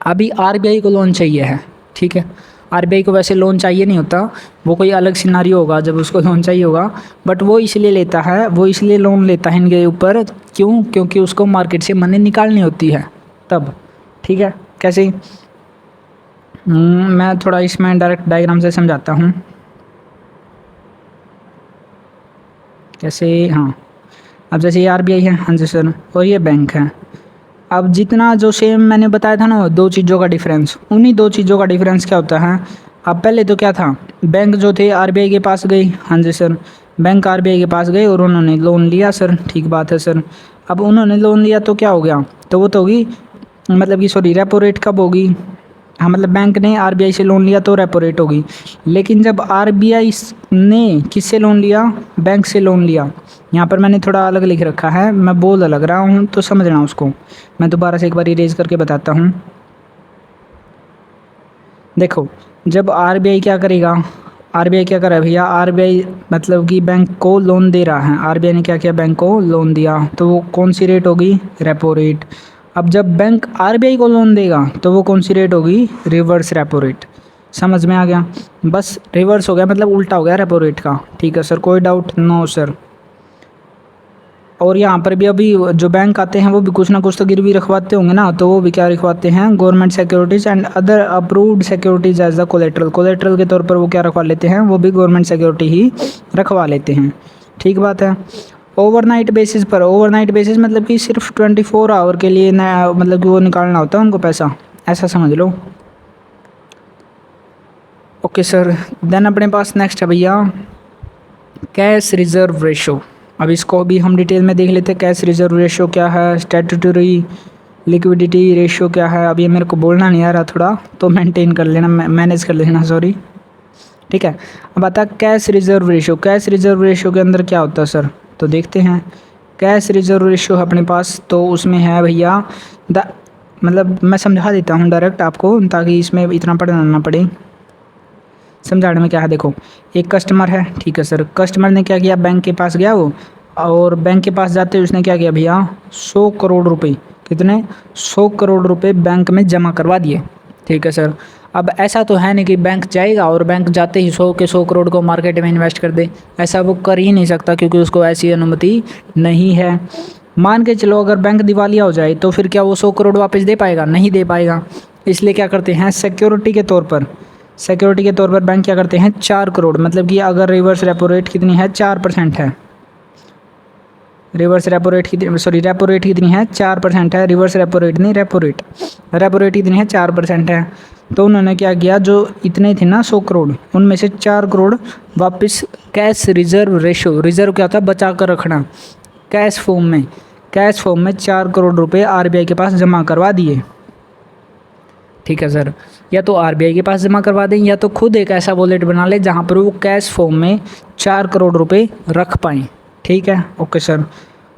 अभी आरबीआई को लोन चाहिए है, ठीक है। आरबीआई को वैसे लोन चाहिए नहीं होता, वो कोई अलग सिनारियो होगा जब उसको लोन चाहिए होगा, बट वो इसलिए लेता है, वो इसलिए लोन लेता है इनके ऊपर, क्यों, क्योंकि उसको मार्केट से मनी निकालनी होती है तब, ठीक है। कैसे, मैं थोड़ा इसमें डायरेक्ट डायग्राम से समझाता हूँ कैसे। हाँ, अब जैसे ये आरबीआई है, हाँ जी सर, और ये बैंक है। अब जितना जो सेम मैंने बताया था ना दो चीज़ों का डिफरेंस, उन्हीं दो चीज़ों का डिफरेंस क्या होता है। अब पहले तो क्या था, बैंक जो थे आरबीआई के पास गई, हाँ जी सर, बैंक आरबीआई के पास गए और उन्होंने लोन लिया सर, ठीक बात है सर। अब उन्होंने लोन लिया तो क्या हो गया, तो वो तो होगी मतलब कि सॉरी रेपो रेट कब होगी, हाँ मतलब बैंक ने आरबीआई से लोन लिया तो रेपो रेट होगी। लेकिन जब आरबीआई ने किससे लोन लिया, बैंक से लोन लिया, यहाँ पर मैंने थोड़ा अलग लिख रखा है, मैं बोल अलग रहा हूँ तो समझना उसको, मैं दोबारा से एक बार इरेज करके बताता हूँ। देखो, जब आरबीआई क्या करेगा, आरबीआई क्या कर रहा है भैया, आरबीआई मतलब कि बैंक को लोन दे रहा है, आरबीआई ने क्या किया, बैंक को लोन दिया, तो वो कौन सी रेट होगी, रेपो रेट। अब जब बैंक आरबीआई को लोन देगा तो वो कौन सी रेट होगी, रिवर्स रेपो रेट। समझ में आ गया, बस रिवर्स हो गया मतलब उल्टा हो गया रेपो रेट का, ठीक है सर, कोई डाउट, नो सर। और यहाँ पर भी अभी जो बैंक आते हैं वो भी कुछ ना कुछ तो गिरवी रखवाते होंगे ना, तो वो भी क्या रखवाते हैं, government securities and other approved securities as the collateral, collateral के तौर पर वो क्या रखवा लेते हैं, वो भी गवर्नमेंट सिक्योरिटी ही रखवा लेते हैं, ठीक बात है। ओवरनाइट बेसिस पर, ओवरनाइट बेसिस मतलब कि सिर्फ 24 आवर के लिए ना, मतलब कि वो निकालना होता है उनको पैसा, ऐसा समझ लो। ओके सर, देन अपने पास नेक्स्ट है भैया कैश रिजर्व रेशो। अब इसको भी हम डिटेल में देख लेते हैं, कैश रिजर्व रेशो क्या है, स्टैट्यूटरी लिक्विडिटी रेशो क्या है। अब ये मेरे को बोलना नहीं आ रहा, थोड़ा तो मेंटेन कर लेना, मैनेज कर लेना, सॉरी, ठीक है। अब आता है cash reserve ratio, cash reserve ratio के अंदर क्या होता है सर, तो देखते हैं। कैश रिजर्व रेशो है अपने पास, तो उसमें है भैया द, मतलब मैं समझा देता हूँ डायरेक्ट आपको ताकि इसमें इतना पढ़ना ना पड़े, समझाने में क्या है। देखो, एक कस्टमर है, ठीक है सर, कस्टमर ने क्या किया, बैंक के पास गया वो, और बैंक के पास जाते उसने क्या किया भैया, 100 करोड़ रुपए, कितने, 100 करोड़ रुपए बैंक में जमा करवा दिए, ठीक है सर। अब ऐसा तो है नहीं कि बैंक जाएगा और बैंक जाते ही 100 के 100 करोड़ को मार्केट में इन्वेस्ट कर दे, ऐसा वो कर ही नहीं सकता क्योंकि उसको ऐसी अनुमति नहीं है। मान के चलो अगर बैंक दिवालिया हो जाए तो फिर क्या वो 100 करोड़ वापस दे पाएगा, नहीं दे पाएगा। इसलिए क्या करते हैं, सिक्योरिटी के तौर पर, सिक्योरिटी के तौर पर बैंक क्या करते हैं, 4 करोड़, मतलब कि अगर रिवर्स रेपो रेट कितनी है, 4% है, रिवर्स रेपो रेट कितनी, सॉरी रेपो रेट कितनी है, 4% है, रिवर्स रेपो रेट नहीं, रेपो रेट, रेपो रेट कितनी है, 4% है। तो उन्होंने क्या किया, जो इतने थे ना 100 करोड़, उनमें से 4 करोड़ वापस कैश रिजर्व रेशो, रिजर्व क्या होता है, बचा कर रखना, कैश फॉर्म में, कैश फॉर्म में 4 करोड़ रुपए आरबीआई के पास जमा करवा दिए, ठीक है सर। या तो आरबीआई के पास जमा करवा दें या तो खुद एक ऐसा वॉलेट बना ले जहाँ पर वो कैश फॉर्म में 4 करोड़ रुपए रख पाएँ, ठीक है, ओके सर।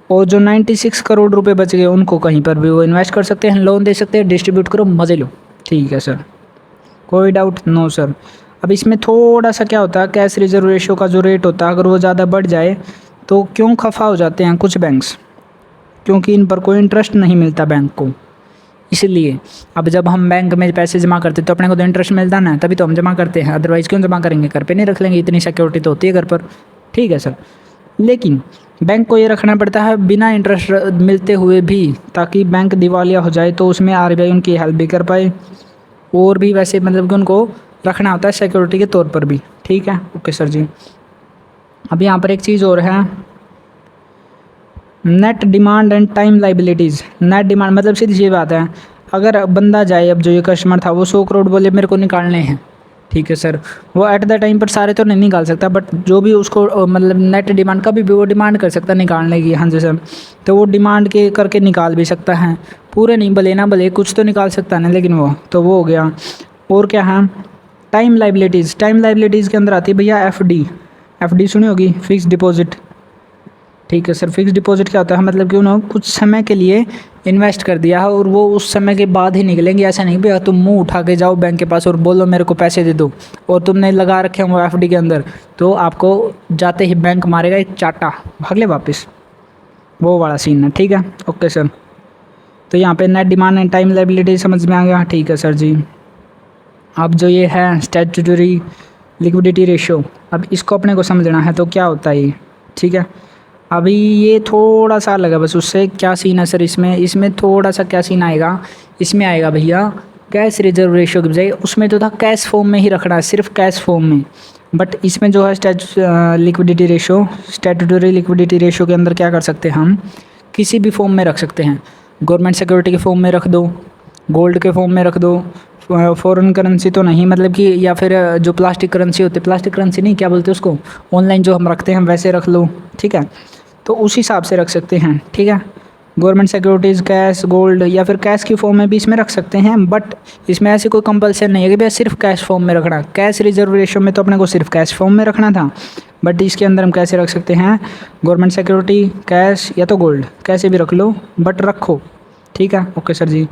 और जो 96 करोड़ रुपए बच गए उनको कहीं पर भी वो इन्वेस्ट कर सकते हैं, लोन दे सकते हैं, डिस्ट्रीब्यूट करो, मज़े लो, ठीक है सर, कोई डाउट, नो सर। अब इसमें थोड़ा सा क्या होता है, कैश रिजर्व रेशो का जो रेट होता है अगर वो ज़्यादा बढ़ जाए तो क्यों खफा हो जाते हैं कुछ बैंक्स, क्योंकि इन पर कोई इंटरेस्ट नहीं मिलता बैंक को, इसलिए। अब जब हम बैंक में पैसे जमा करते तो अपने को तो इंटरेस्ट मिलता ना, तभी तो हम जमा करते हैं, अदरवाइज़ क्यों जमा करेंगे, घर पे नहीं रख लेंगे, इतनी सिक्योरिटी तो होती है घर पर, ठीक है सर। लेकिन बैंक को ये रखना पड़ता है बिना इंटरेस्ट मिलते हुए भी, ताकि बैंक दिवालिया हो जाए तो उसमें आरबीआई उनकी हेल्प भी कर पाए, और भी वैसे मतलब कि उनको रखना होता है सिक्योरिटी के तौर पर भी, ठीक है, ओके सर जी। अब यहाँ पर एक चीज़ और है, net demand and time liabilities. Net demand मतलब सीधी सी बात है, अगर बंदा जाए, अब जो ये कस्टमर था वो 100 करोड़ बोले मेरे को निकालने हैं, ठीक है सर, वो एट द टाइम पर सारे तो नहीं निकाल सकता, बट जो भी उसको मतलब नेट डिमांड कभी भी वो डिमांड कर सकता है निकालने की, हाँ जी सर, तो वो डिमांड के करके निकाल भी सकता है, पूरे नहीं भले ना भले कुछ तो निकाल सकता है ना, लेकिन वो तो वो हो गया। और क्या है, टाइम लाइबिलिटीज़, टाइम लाइबिलिटीज़ के अंदर आती है भैया एफडी, एफडी सुनी होगी, फिक्स डिपॉजिट, ठीक है सर। फिक्स डिपॉजिट क्या होता है, मतलब कि उन्होंने कुछ समय के लिए इन्वेस्ट कर दिया है और वो उस समय के बाद ही निकलेंगे। ऐसा नहीं भैया तुम मुंह उठा के जाओ बैंक के पास और बोलो मेरे को पैसे दे दो, और तुमने लगा रखे हैं वो एफडी के अंदर, तो आपको जाते ही बैंक मारेगा एक चाटा, भाग ले वापस, वो वाला सीन है। ठीक है, ओके सर। तो यहाँ पे net demand and time liability समझ में आ गया। ठीक है सर जी। अब जो ये है स्टैट्यूटरी लिक्विडिटी रेशियो, अब इसको अपने को समझना है। तो क्या होता है ये, ठीक है। अभी ये थोड़ा सा अलग है बस उससे। क्या सीन है सर इसमें थोड़ा सा क्या सीन आएगा, इसमें आएगा भैया कैश रिजर्व रेशियो की बजाय उसमें तो था कैश फॉर्म में ही रखना है, सिर्फ कैश फॉर्म में। बट इसमें जो है liquidity ratio, statutory liquidity ratio के अंदर क्या कर सकते हैं हम, किसी भी फॉर्म में रख सकते हैं। गवर्नमेंट सिक्योरिटी के फॉर्म में रख दो, गोल्ड के फॉर्म में रख दो, फॉरेन करेंसी तो नहीं, मतलब कि या फिर जो प्लास्टिक करेंसी होती है, प्लास्टिक करेंसी नहीं, क्या बोलते हैं उसको, ऑनलाइन जो हम रखते हैं वैसे रख लो। ठीक है, तो उस हिसाब से रख सकते हैं। ठीक है, गवर्नमेंट सिक्योरिटीज़, कैश, गोल्ड या फिर कैश की फॉर्म में भी इसमें रख सकते हैं। बट इसमें ऐसी कोई कंपल्सन नहीं है कि भैया सिर्फ कैश फॉर्म में रखना। कैश रिजर्व रेशियो में तो अपने को सिर्फ कैश फॉर्म में रखना था, बट इसके अंदर हम कैसे रख सकते हैं, गवर्नमेंट सिक्योरिटी, कैश या तो गोल्ड, कैसे भी रख लो बट रखो। ठीक है, ओके सर जी।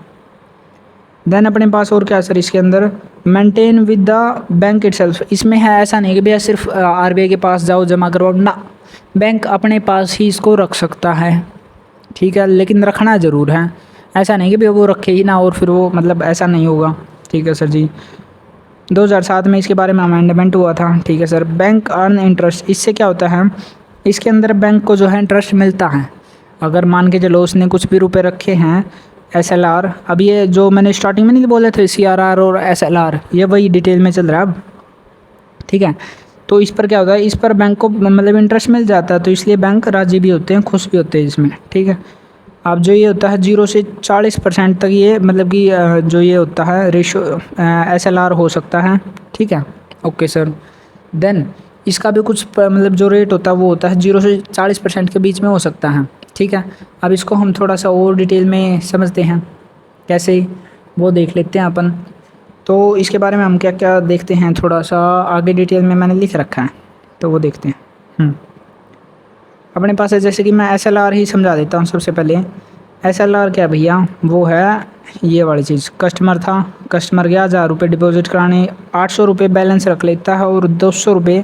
देन अपने पास और क्या सर इसके अंदर, maintain with the bank itself. इसमें है ऐसा नहीं कि भैया सिर्फ आरबीआई के पास जाओ जमा करवाओ ना, बैंक अपने पास ही इसको रख सकता है। ठीक है, लेकिन रखना ज़रूर है। ऐसा नहीं कि भैया वो रखे ही ना और फिर वो, मतलब ऐसा नहीं होगा। ठीक है सर जी। 2007 में इसके बारे में अमेंडमेंट हुआ था। ठीक है सर। बैंक अर्न इंटरेस्ट, इससे क्या होता है, इसके अंदर बैंक को जो है इंटरेस्ट मिलता है। अगर मान के चलो उसने कुछ भी रुपए रखे हैं, एसएलआर, अब ये जो मैंने स्टार्टिंग में नहीं बोले थे सीआरआर और एसएलआर, ये वही डिटेल में चल रहा है अब। ठीक है, तो इस पर क्या होता है, इस पर बैंक को मतलब इंटरेस्ट मिल जाता है, तो इसलिए बैंक राजी भी होते हैं, खुश भी होते हैं इसमें। ठीक है, अब जो ये होता है 0 से 40% तक ये मतलब कि जो ये होता है रेशो एसएलआर हो सकता है। ठीक है, ओके सर। देन इसका भी कुछ मतलब जो रेट होता है वो होता है 0 से 40% के बीच में हो सकता है। ठीक है, अब इसको हम थोड़ा सा और डिटेल में समझते हैं, कैसे वो देख लेते हैं अपन। तो इसके बारे में हम क्या क्या देखते हैं, थोड़ा सा आगे डिटेल में मैंने लिख रखा है, तो वो देखते हैं। अपने पास है, जैसे कि मैं एसएलआर ही समझा देता हूँ सबसे पहले। एसएलआर क्या भैया, वो है ये वाली चीज़। कस्टमर था, कस्टमर गया 1000 रुपये डिपॉजिट कराने, 800 रुपये बैलेंस रख लेता है और 200 रुपये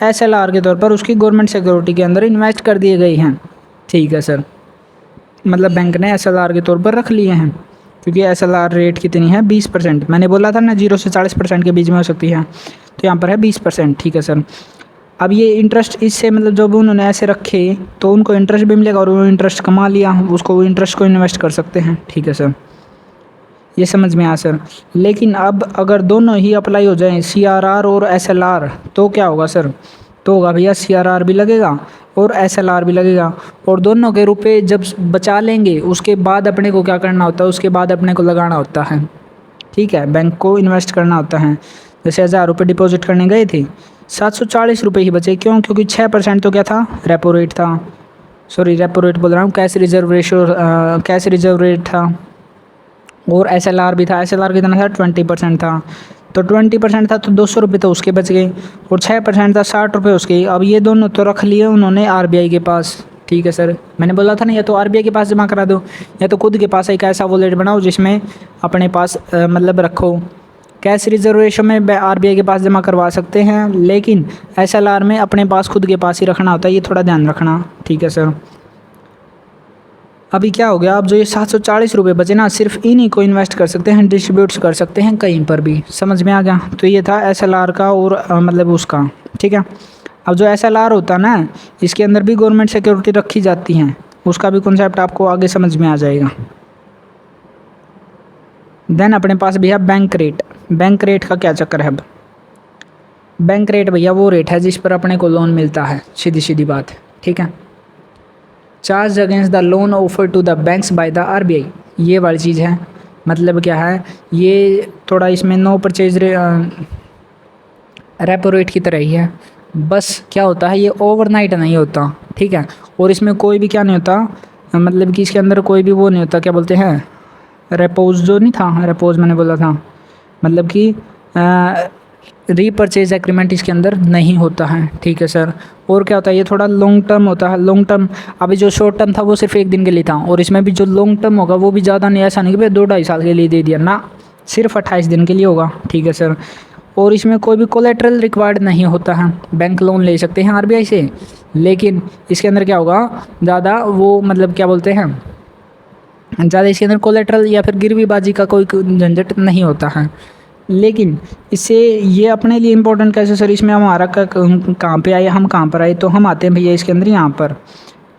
एसएलआर के तौर पर उसकी गवर्नमेंट सिक्योरिटी के अंदर इन्वेस्ट कर दिए गए हैं। ठीक है सर, मतलब बैंक ने एसएलआर के तौर पर रख लिए हैं, क्योंकि एसएलआर रेट कितनी है, 20%। मैंने बोला था ना 0 से 40% के बीच में हो सकती है, तो यहाँ पर है 20%। ठीक है सर। अब ये इंटरेस्ट इससे मतलब जब उन्होंने ऐसे रखे तो उनको इंटरेस्ट भी मिलेगा, और वो इंटरेस्ट कमा लिया, उसको वो इंटरेस्ट को इन्वेस्ट कर सकते हैं। ठीक है सर, ये समझ में आया सर। लेकिन अब अगर दोनों ही अप्लाई हो जाएं, सीआरआर और एसएलआर, तो क्या होगा सर, तो होगा भैया सीआरआर भी लगेगा और एसएलआर भी लगेगा, और दोनों के रुपए जब बचा लेंगे उसके बाद अपने को क्या करना होता है, उसके बाद अपने को लगाना होता है। ठीक है, बैंक को इन्वेस्ट करना होता है। जैसे 1000 रुपये डिपॉजिट करने गए थे, 740 रुपये ही बचे। क्यों, क्योंकि 6% तो क्या था, रेपो रेट था, सॉरी रेपो रेट बोल रहा हूँ, cash reserve ratio, cash reserve rate था, और एसएलआर भी था। एसएलआर कितना था, 20% था, तो 20% था तो 200 रुपये तो उसके बच गए, और 6% था 60 रुपये उसके। अब ये दोनों तो रख लिए उन्होंने आरबीआई के पास। ठीक है सर, मैंने बोला था ना, या तो आरबीआई के पास जमा करा दो या तो खुद के पास एक ऐसा वॉलेट बनाओ जिसमें अपने पास मतलब रखो। कैश रिजर्वेशन में आरबीआई के पास जमा करवा सकते हैं, लेकिन एसएलआर में अपने पास खुद के पास ही रखना होता है, ये थोड़ा ध्यान रखना। ठीक है सर। अभी क्या हो गया, अब जो ये 740 रुपये बचे ना, सिर्फ इन्हीं को इन्वेस्ट कर सकते हैं, डिस्ट्रीब्यूट कर सकते हैं कहीं पर भी। समझ में आ गया, तो ये था एसएलआर का और मतलब उसका। ठीक है, अब जो एसएलआर होता है ना, इसके अंदर भी गवर्नमेंट सिक्योरिटी रखी जाती हैं, उसका भी कॉन्सेप्ट आपको आगे समझ में आ जाएगा। देन अपने पास भैया बैंक रेट। बैंक रेट का क्या चक्कर है अब, बैंक रेट भैया वो रेट है जिस पर अपने को लोन मिलता है, सीधी सीधी बात है। ठीक है, charge against the loan offer to the banks by the RBI, ये वाली चीज़ है। मतलब क्या है, ये थोड़ा इसमें नो परचेज रेपो रेट की तरह ही है, बस क्या होता है ये ओवरनाइट नहीं होता। ठीक है, और इसमें कोई भी क्या नहीं होता, मतलब कि इसके अंदर कोई भी वो नहीं होता, क्या बोलते हैं, रेपोज जो नहीं था, रेपोज मैंने बोला था, मतलब कि रीपरचेज एग्रीमेंट इसके अंदर नहीं होता है, ठीक है सर। और क्या होता है, ये थोड़ा लॉन्ग टर्म होता है, लॉन्ग टर्म। अभी जो शॉर्ट टर्म था वो सिर्फ 1 दिन के लिए था, और इसमें भी जो लॉन्ग टर्म होगा वो भी ज़्यादा नहीं, ऐसा नहीं कि भाई 2-2.5 साल के लिए दे दिया ना, सिर्फ 28 दिन के लिए होगा, ठीक है सर। और इसमें कोई भी कोलेट्रल रिक्वायर्ड नहीं होता है, बैंक लोन ले सकते हैं आरबीआई से, लेकिन इसके अंदर क्या होगा, ज़्यादा वो मतलब क्या बोलते हैं, ज़्यादा इसके अंदर कोलेट्रल या फिर गिरवीबाजी का कोई झंझट नहीं होता है। लेकिन इससे ये अपने लिए इम्पोर्टेंट कैसे सर, इसमें हमारा कहाँ पे आए, हम कहाँ पर आए, तो हम आते हैं भैया इसके अंदर यहाँ पर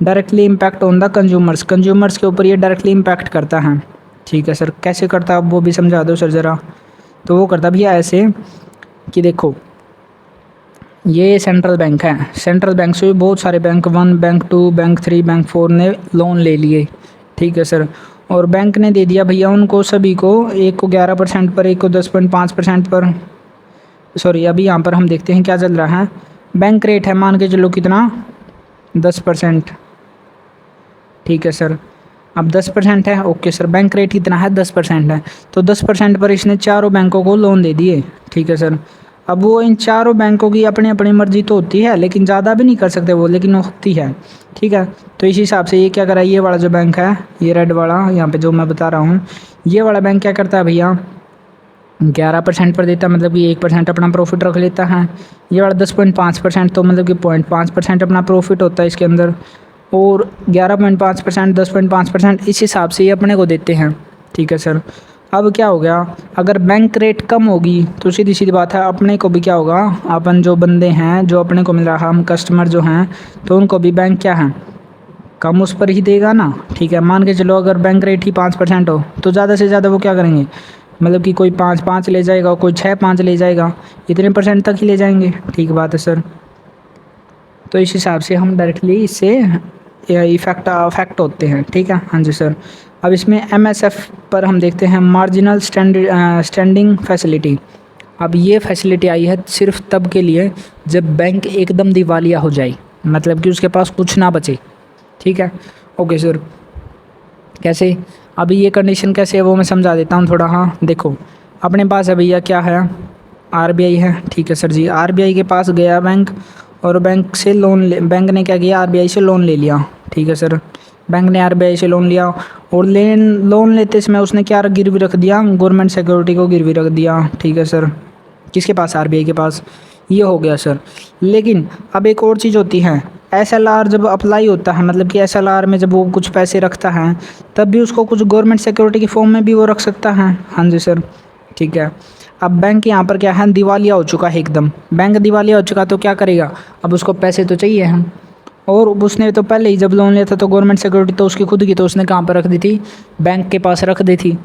directly impact on the consumers, consumers के ऊपर ये डायरेक्टली इम्पैक्ट करता है, ठीक है सर। कैसे करता है वो भी समझा दो सर ज़रा। तो वो करता भैया ऐसे कि देखो, ये सेंट्रल बैंक है, सेंट्रल बैंक से भी बहुत सारे बैंक 1, बैंक 2, बैंक 3, बैंक 4 ने लोन ले लिए, ठीक है सर। और बैंक ने दे दिया भैया उनको सभी को, एक को 11% पर, एक को 10.5% पर, सॉरी अभी यहाँ पर हम देखते हैं क्या चल रहा है। बैंक रेट है मान के चलो कितना, 10%, ठीक है सर। अब 10% है, ओके सर। बैंक रेट कितना है, 10% है, तो 10% पर इसने चारों बैंकों को लोन दे दिए, ठीक है सर। अब वो इन चारों बैंकों की अपनी अपनी मर्जी तो होती है, लेकिन ज़्यादा भी नहीं कर सकते वो, लेकिन होती है, ठीक है। तो इस हिसाब से ये क्या करा, ये वाला जो बैंक है, ये रेड वाला यहाँ पे जो मैं बता रहा हूँ, ये वाला बैंक क्या करता है भैया, 11% पर देता है, मतलब कि 1% अपना प्रॉफिट रख लेता है। ये वाला 10.5%, तो मतलब कि 0.5% अपना प्रॉफिट होता है इसके अंदर, और 11.5%, 10.5% इस हिसाब से ये अपने को देते हैं, ठीक है सर। अब क्या हो गया, अगर बैंक रेट कम होगी तो सीधी सीधी बात है अपने को भी क्या होगा, अपन जो बंदे हैं जो अपने को मिल रहा है, हम कस्टमर जो हैं, तो उनको भी बैंक क्या है, कम उस पर ही देगा ना, ठीक है। मान के चलो अगर बैंक रेट ही 5% हो तो ज़्यादा से ज़्यादा वो क्या करेंगे, मतलब कि कोई 5 ले जाएगा, कोई 6-5 ले जाएगा, इतने % तक ही ले जाएंगे, ठीक बात है सर। तो इस हिसाब से हम डायरेक्टली इससे इफेक्ट होते हैं, ठीक है। हाँ जी सर। अब इसमें एमएसएफ पर हम देखते हैं, मार्जिनल स्टैंडिंग फैसिलिटी। अब ये फैसिलिटी आई है सिर्फ तब के लिए जब बैंक एकदम दिवालिया हो जाए, मतलब कि उसके पास कुछ ना बचे, ठीक है। Okay sir. कैसे, अभी ये कंडीशन कैसे है वो मैं समझा देता हूँ थोड़ा। हाँ देखो, अपने पास है भैया क्या है, आरबीआई है, ठीक है सर जी। आरबीआई के पास गया बैंक, और बैंक से बैंक ने क्या किया, आरबीआई से लोन ले लिया, ठीक है सर। बैंक ने आरबीआई से लोन लिया, और लोन लेते समय उसने क्या गिरवी रख दिया, गवर्नमेंट सिक्योरिटी को गिरवी रख दिया, ठीक है सर। किसके पास, आरबीआई के पास। ये हो गया सर। लेकिन अब एक और चीज़ होती है, एसएलआर जब अप्लाई होता है, मतलब कि एसएलआर में जब वो कुछ पैसे रखता है, तब भी उसको कुछ गवर्नमेंट सिक्योरिटी के फॉर्म में भी वो रख सकता है। हाँ जी सर, ठीक है। अब बैंक यहाँ पर क्या है, दिवालिया हो चुका है एकदम, बैंक दिवालिया हो चुका, तो क्या करेगा, अब उसको पैसे तो चाहिए हम, और उसने तो पहले ही जब लोन लिया था तो गवर्नमेंट सिक्योरिटी तो उसकी खुद की, तो उसने कहाँ पर रख दी थी, बैंक के पास रख दी थी।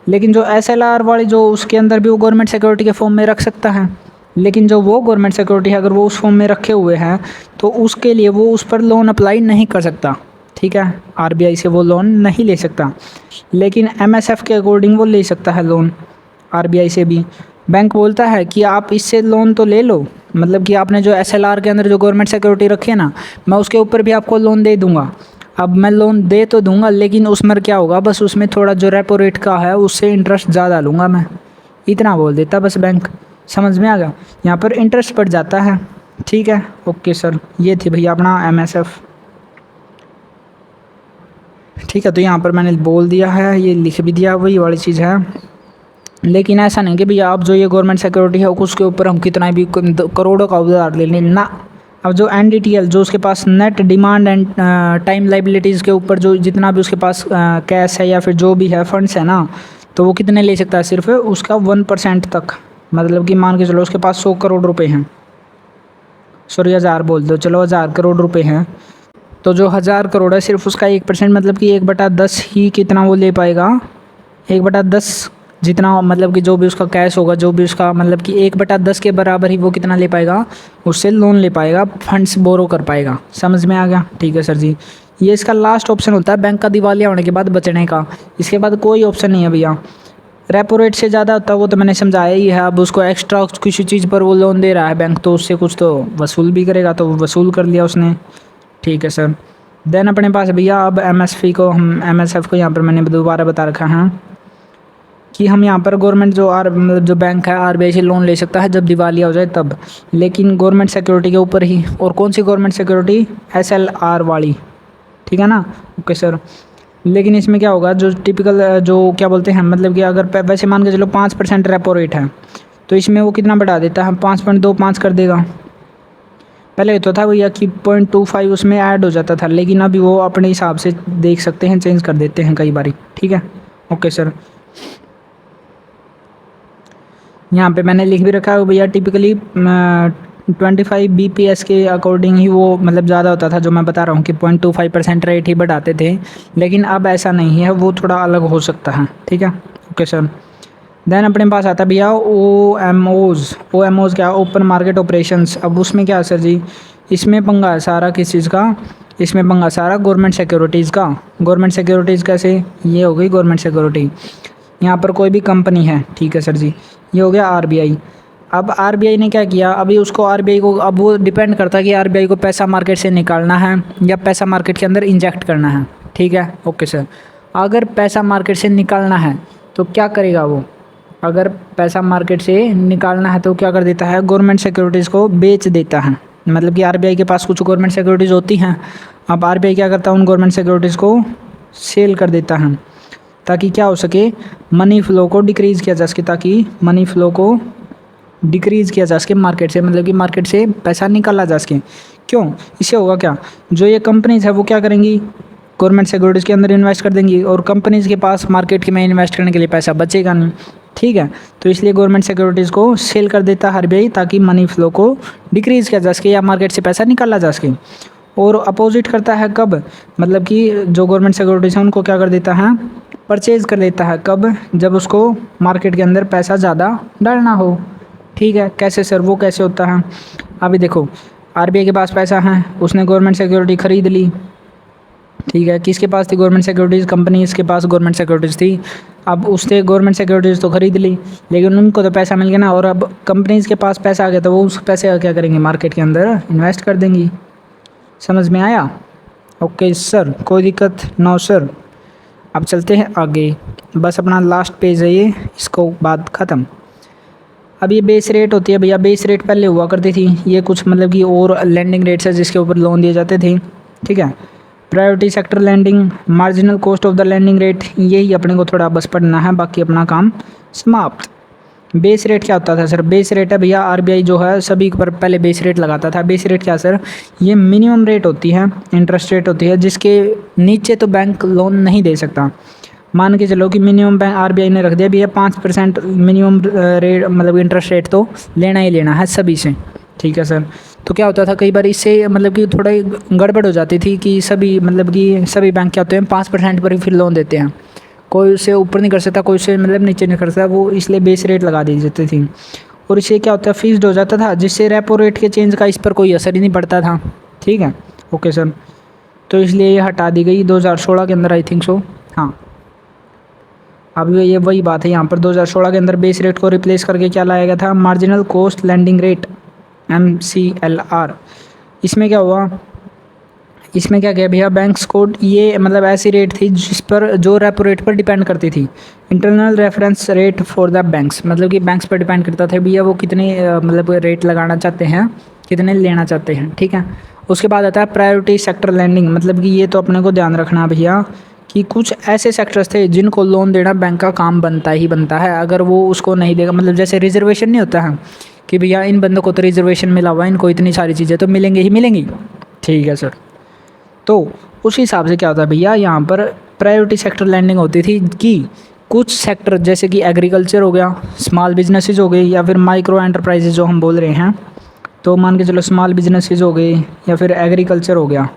लेकिन जो एसएलआर वाली जो उसके अंदर भी वो गवर्नमेंट सिक्योरिटी के फॉर्म में रख सकता है, लेकिन जो वो गवर्नमेंट सिक्योरिटी है अगर वो उस फॉर्म में रखे हुए हैं तो उसके लिए वो उस पर लोन अप्लाई नहीं कर सकता, ठीक है। आरबीआई से वो लोन नहीं ले सकता, लेकिन एमएसएफ के अकॉर्डिंग वो ले सकता है लोन आरबीआई से भी। बैंक बोलता है कि आप इससे लोन तो ले लो, मतलब कि आपने जो एसएलआर के अंदर जो गवर्नमेंट सिक्योरिटी रखी है ना, मैं उसके ऊपर भी आपको लोन दे दूंगा। अब मैं लोन दे तो दूंगा, लेकिन उसमें क्या होगा, बस उसमें थोड़ा जो रेपो रेट का है उससे इंटरेस्ट ज़्यादा लूँगा मैं, इतना बोल देता बस बैंक। समझ में आ गया, यहाँ पर इंटरेस्ट बढ़ जाता है, ठीक है। ओके सर, ये थी भैया अपना एमएसएफ, ठीक है। तो यहाँ पर मैंने बोल दिया है, ये लिख भी दिया, वही वाली चीज़ है। लेकिन ऐसा नहीं कि भैया आप जो ये गवर्नमेंट सिक्योरिटी है उसके ऊपर हम कितना भी करोड़ों का उधार ले लें ना। अब जो एनडीटीएल जो उसके पास net demand and time liabilities के ऊपर जो जितना भी उसके पास कैश है या फिर जो भी है फंड्स है ना, तो वो कितने ले सकता है, सिर्फ उसका 1% तक। मतलब कि मान के चलो उसके पास 100 करोड़ रुपए हैं, सॉरी 1000 बोल दो, चलो 1000 करोड़ रुपए हैं, तो जो 1000 करोड़ है सिर्फ उसका 1%, मतलब कि 1/10 ही कितना वो ले पाएगा, 1/10 जितना, मतलब कि जो भी उसका कैश होगा, जो भी उसका, मतलब कि 1/10 के बराबर ही वो कितना ले पाएगा, उससे लोन ले पाएगा, फंड्स बोरो कर पाएगा। समझ में आ गया, ठीक है सर जी। ये इसका लास्ट ऑप्शन होता है बैंक का दिवालिया होने के बाद बचने का, इसके बाद कोई ऑप्शन नहीं है भैया। रेपो रेट से ज़्यादा होता है वो तो मैंने समझाया ही है। अब उसको एक्स्ट्रा किसी चीज़ पर वो लोन दे रहा है बैंक, तो उससे कुछ तो वसूल भी करेगा, तो वसूल कर लिया उसने, ठीक है सर। देन अपने पास भैया अब एमएसएफ को यहाँ पर मैंने दोबारा बता रखा है, कि हम यहाँ पर गवर्नमेंट जो मतलब जो बैंक है आरबीआई से लोन ले सकता है जब दिवालिया हो जाए तब, लेकिन गवर्नमेंट सिक्योरिटी के ऊपर ही। और कौन सी गवर्नमेंट सिक्योरिटी? एसएलआर वाली, ठीक है ना। Okay sir. लेकिन इसमें क्या होगा, जो टिपिकल जो क्या बोलते हैं, मतलब कि अगर वैसे मान के चलो 5% रेपो रेट है, तो इसमें वो कितना बढ़ा देता है, 5.25 कर देगा। पहले तो था भैया कि 0.25 उसमें ऐड हो जाता था, लेकिन अभी वो अपने हिसाब से देख सकते हैं, चेंज कर देते हैं कई बारी, ठीक है। Okay sir. यहाँ पे मैंने लिख भी रखा है भैया, टिपिकली 25 BPS के अकॉर्डिंग ही वो मतलब ज़्यादा होता था, जो मैं बता रहा हूँ कि 0.25% रेट ही बढ़ाते थे, लेकिन अब ऐसा नहीं है, वो थोड़ा अलग हो सकता है, ठीक है। Okay sir. देन अपने पास आता है भैया ओ एम ओज़ क्या, ओपन मार्केट ऑपरेशंस। अब उसमें क्या है सर जी, इसमें पंगा है सारा किस चीज़ का, इसमें पंगा सारा गवर्नमेंट सिक्योरिटीज़ का। गवर्नमेंट सिक्योरिटीज़ कैसे, ये हो गई गवर्नमेंट सिक्योरिटी। यहाँ पर कोई भी कंपनी है, ठीक है सर जी, ये हो गया आरबीआई। अब आरबीआई ने क्या किया, अभी उसको आरबीआई को, अब वो डिपेंड करता है कि आरबीआई को पैसा मार्केट से निकालना है या पैसा मार्केट के अंदर इंजेक्ट करना है, ठीक है। Okay sir. अगर पैसा मार्केट से निकालना है तो क्या करेगा वो, अगर पैसा मार्केट से निकालना है तो क्या कर देता है, गवर्नमेंट सिक्योरिटीज़ को बेच देता है। मतलब कि आरबीआई के पास कुछ गवर्नमेंट सिक्योरिटीज़ होती हैं, अब आरबीआई क्या करता है, उन गवर्नमेंट सिक्योरिटीज़ को सेल कर देता है, ताकि क्या हो सके, मनी फ़्लो को डिक्रीज़ किया जा सके, ताकि मनी फ़्लो को डिक्रीज़ किया जा सके मार्केट से, मतलब कि मार्केट से पैसा निकाला जा सके। क्यों? इससे होगा क्या, जो ये कंपनीज़ है वो क्या करेंगी, गवर्नमेंट सिक्योरिटीज़ के अंदर इन्वेस्ट कर देंगी, और कंपनीज़ के पास मार्केट में इन्वेस्ट करने के लिए पैसा बचेगा नहीं, ठीक है। तो इसलिए गवर्नमेंट सिक्योरिटीज़ को सेल कर देता है आरबीआई, ताकि मनी फ़्लो को डिक्रीज़ किया जा सके या मार्केट से पैसा निकाला जा सके। और अपोजिट करता है कब, मतलब कि जो गवर्नमेंट सिक्योरिटीज़ हैं उनको क्या कर देता है, परचेज़ कर लेता है, कब, जब उसको मार्केट के अंदर पैसा ज़्यादा डालना हो, ठीक है। कैसे सर, वो कैसे होता है, अभी देखो आरबीआई के पास पैसा है, उसने गवर्नमेंट सिक्योरिटी ख़रीद ली, ठीक है। किसके पास थी गवर्नमेंट सिक्योरिटीज़, कंपनीज़ के पास गवर्नमेंट सिक्योरिटीज़ थी। अब उसने गवर्नमेंट सिक्योरिटीज़ तो ख़रीद ली, लेकिन उनको तो पैसा मिल गया ना, और अब कंपनीज़ के पास पैसा आ गया, तो वो उस पैसे का क्या करेंगे, मार्केट के अंदर इन्वेस्ट कर देंगी। समझ में आया? ओके सर, कोई दिक्कत? No sir. अब चलते हैं आगे, बस अपना लास्ट पेज है ये, इसको बाद ख़त्म। अब ये बेस रेट होती है भैया, बेस रेट पहले हुआ करती थी, ये कुछ मतलब कि और लैंडिंग रेट्स है जिसके ऊपर लोन दिए जाते थे, ठीक है। Priority sector lending, marginal cost of the landing rate, यही अपने को थोड़ा बस पढ़ना है, बाकी अपना काम समाप्त। बेस रेट क्या होता था सर, बेस रेट है भैया, आरबीआई जो है सभी पर पहले बेस रेट लगाता था। बेस रेट क्या सर, ये मिनिमम रेट होती है, इंटरेस्ट रेट होती है, जिसके नीचे तो बैंक लोन नहीं दे सकता। मान के चलो कि मिनिमम बैंक आरबीआई ने रख दिया भी है 5% मिनिमम रेट, मतलब इंटरेस्ट रेट तो लेना ही लेना है सभी से, ठीक है सर। तो क्या होता था कई बार इससे मतलब कि थोड़ा गड़बड़ हो जाती थी कि सभी मतलब कि सभी बैंक क्या होते हैं 5% पर ही फिर लोन देते हैं, कोई उससे ऊपर नहीं कर सकता, कोई उससे मतलब नीचे नहीं कर सकता, वो इसलिए बेस रेट लगा दी जाती थी। और इससे क्या होता है, फिक्स्ड हो जाता था, जिससे रेपो रेट के चेंज का इस पर कोई असर ही नहीं पड़ता था, ठीक है। ओके सर, तो इसलिए ये हटा दी गई 2016 के अंदर, आई थिंक सो, हाँ। अब ये वही बात है, यहाँ पर 2016 के अंदर बेस रेट को रिप्लेस करके क्या लाया गया था, marginal cost landing rate, MCLR। इसमें क्या हुआ, इसमें क्या किया भैया, बैंक्स को ये मतलब ऐसी रेट थी जिस पर जो रेपो रेट पर डिपेंड करती थी, internal reference rate for the banks, मतलब कि बैंक्स पर डिपेंड करता था भैया वो कितने मतलब रेट लगाना चाहते हैं, कितने लेना चाहते हैं, ठीक है। उसके बाद आता है प्रायोरिटी सेक्टर लैंडिंग, मतलब कि ये तो अपने को ध्यान रखना भैया कि कुछ ऐसे सेक्टर्स थे जिनको लोन देना बैंक का काम बनता ही बनता है, अगर वो उसको नहीं देगा, मतलब जैसे रिजर्वेशन नहीं होता है कि भैया इन बंदों को तो रिजर्वेशन मिला हुआ है, इनको इतनी सारी चीज़ें तो मिलेंगी ही मिलेंगी, ठीक है सर। तो उस हिसाब से क्या होता है भैया, यहाँ पर प्रायोरिटी सेक्टर लैंडिंग होती थी कि कुछ सेक्टर जैसे कि एग्रीकल्चर हो गया, स्मॉल बिजनेसेस हो गए, या फिर माइक्रो एंटरप्राइजेज जो हम बोल रहे हैं, तो मान के चलो स्मॉल बिजनेसेस हो गए या फिर एग्रीकल्चर हो गया।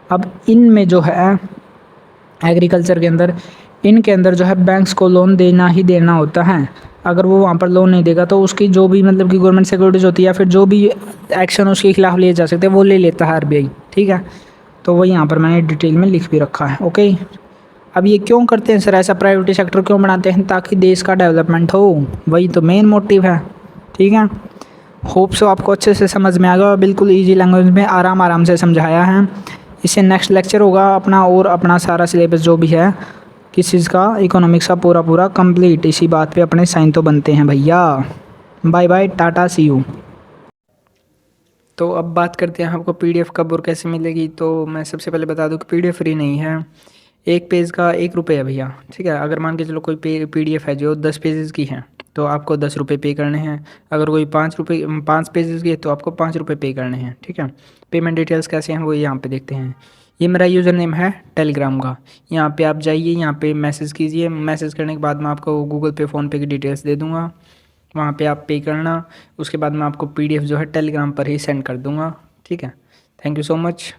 अब इनमें जो है एग्रीकल्चर के अंदर, इनके अंदर जो है बैंक्स को लोन देना ही देना होता है। अगर वो वहाँ पर लोन नहीं देगा तो उसकी जो भी मतलब कि गवर्नमेंट सिक्योरिटीज़ होती है या फिर जो भी एक्शन उसके खिलाफ लिए जा सकते हैं वो ले लेता है आरबीआई, ठीक है। तो वही यहाँ पर मैंने डिटेल में लिख भी रखा है, ओके। अब ये क्यों करते हैं सर, ऐसा प्राइवेटी सेक्टर क्यों बनाते हैं, ताकि देश का डेवलपमेंट हो, वही तो मेन मोटिव है, ठीक है। होप सो आपको अच्छे से समझ में आ गया, बिल्कुल ईजी लैंग्वेज में आराम से समझाया है। इससे नेक्स्ट लेक्चर होगा अपना, और अपना सारा सिलेबस जो भी है किस चीज़ का? इकोनॉमिक्स का पूरा पूरा कंप्लीट। इसी बात पे अपने साइन तो बनते हैं भैया। Bye bye, tata, see you. तो अब बात करते हैं आपको पीडीएफ कब और कैसे मिलेगी। तो मैं सबसे पहले बता दूं कि पीडीएफ फ्री नहीं है। एक पेज का 1 रुपये है भैया, ठीक है। अगर मान के चलो कोई पीडीएफ है जो 10 पेजेस की है तो आपको 10 रुपये पे करने हैं। अगर कोई 5 पेजेस की है तो आपको 5 रुपये पे करने हैं, ठीक है। पेमेंट डिटेल्स कैसे हैं वो यहाँ पे देखते हैं। ये मेरा यूज़र नेम है टेलीग्राम का। यहाँ पे आप जाइए, यहाँ पे मैसेज कीजिए। मैसेज करने के बाद मैं आपको गूगल पे, फ़ोनपे की डिटेल्स दे दूँगा। वहाँ पे आप पे करना। उसके बाद मैं आपको पीडीएफ जो है टेलीग्राम पर ही सेंड कर दूँगा, ठीक है। Thank you so much.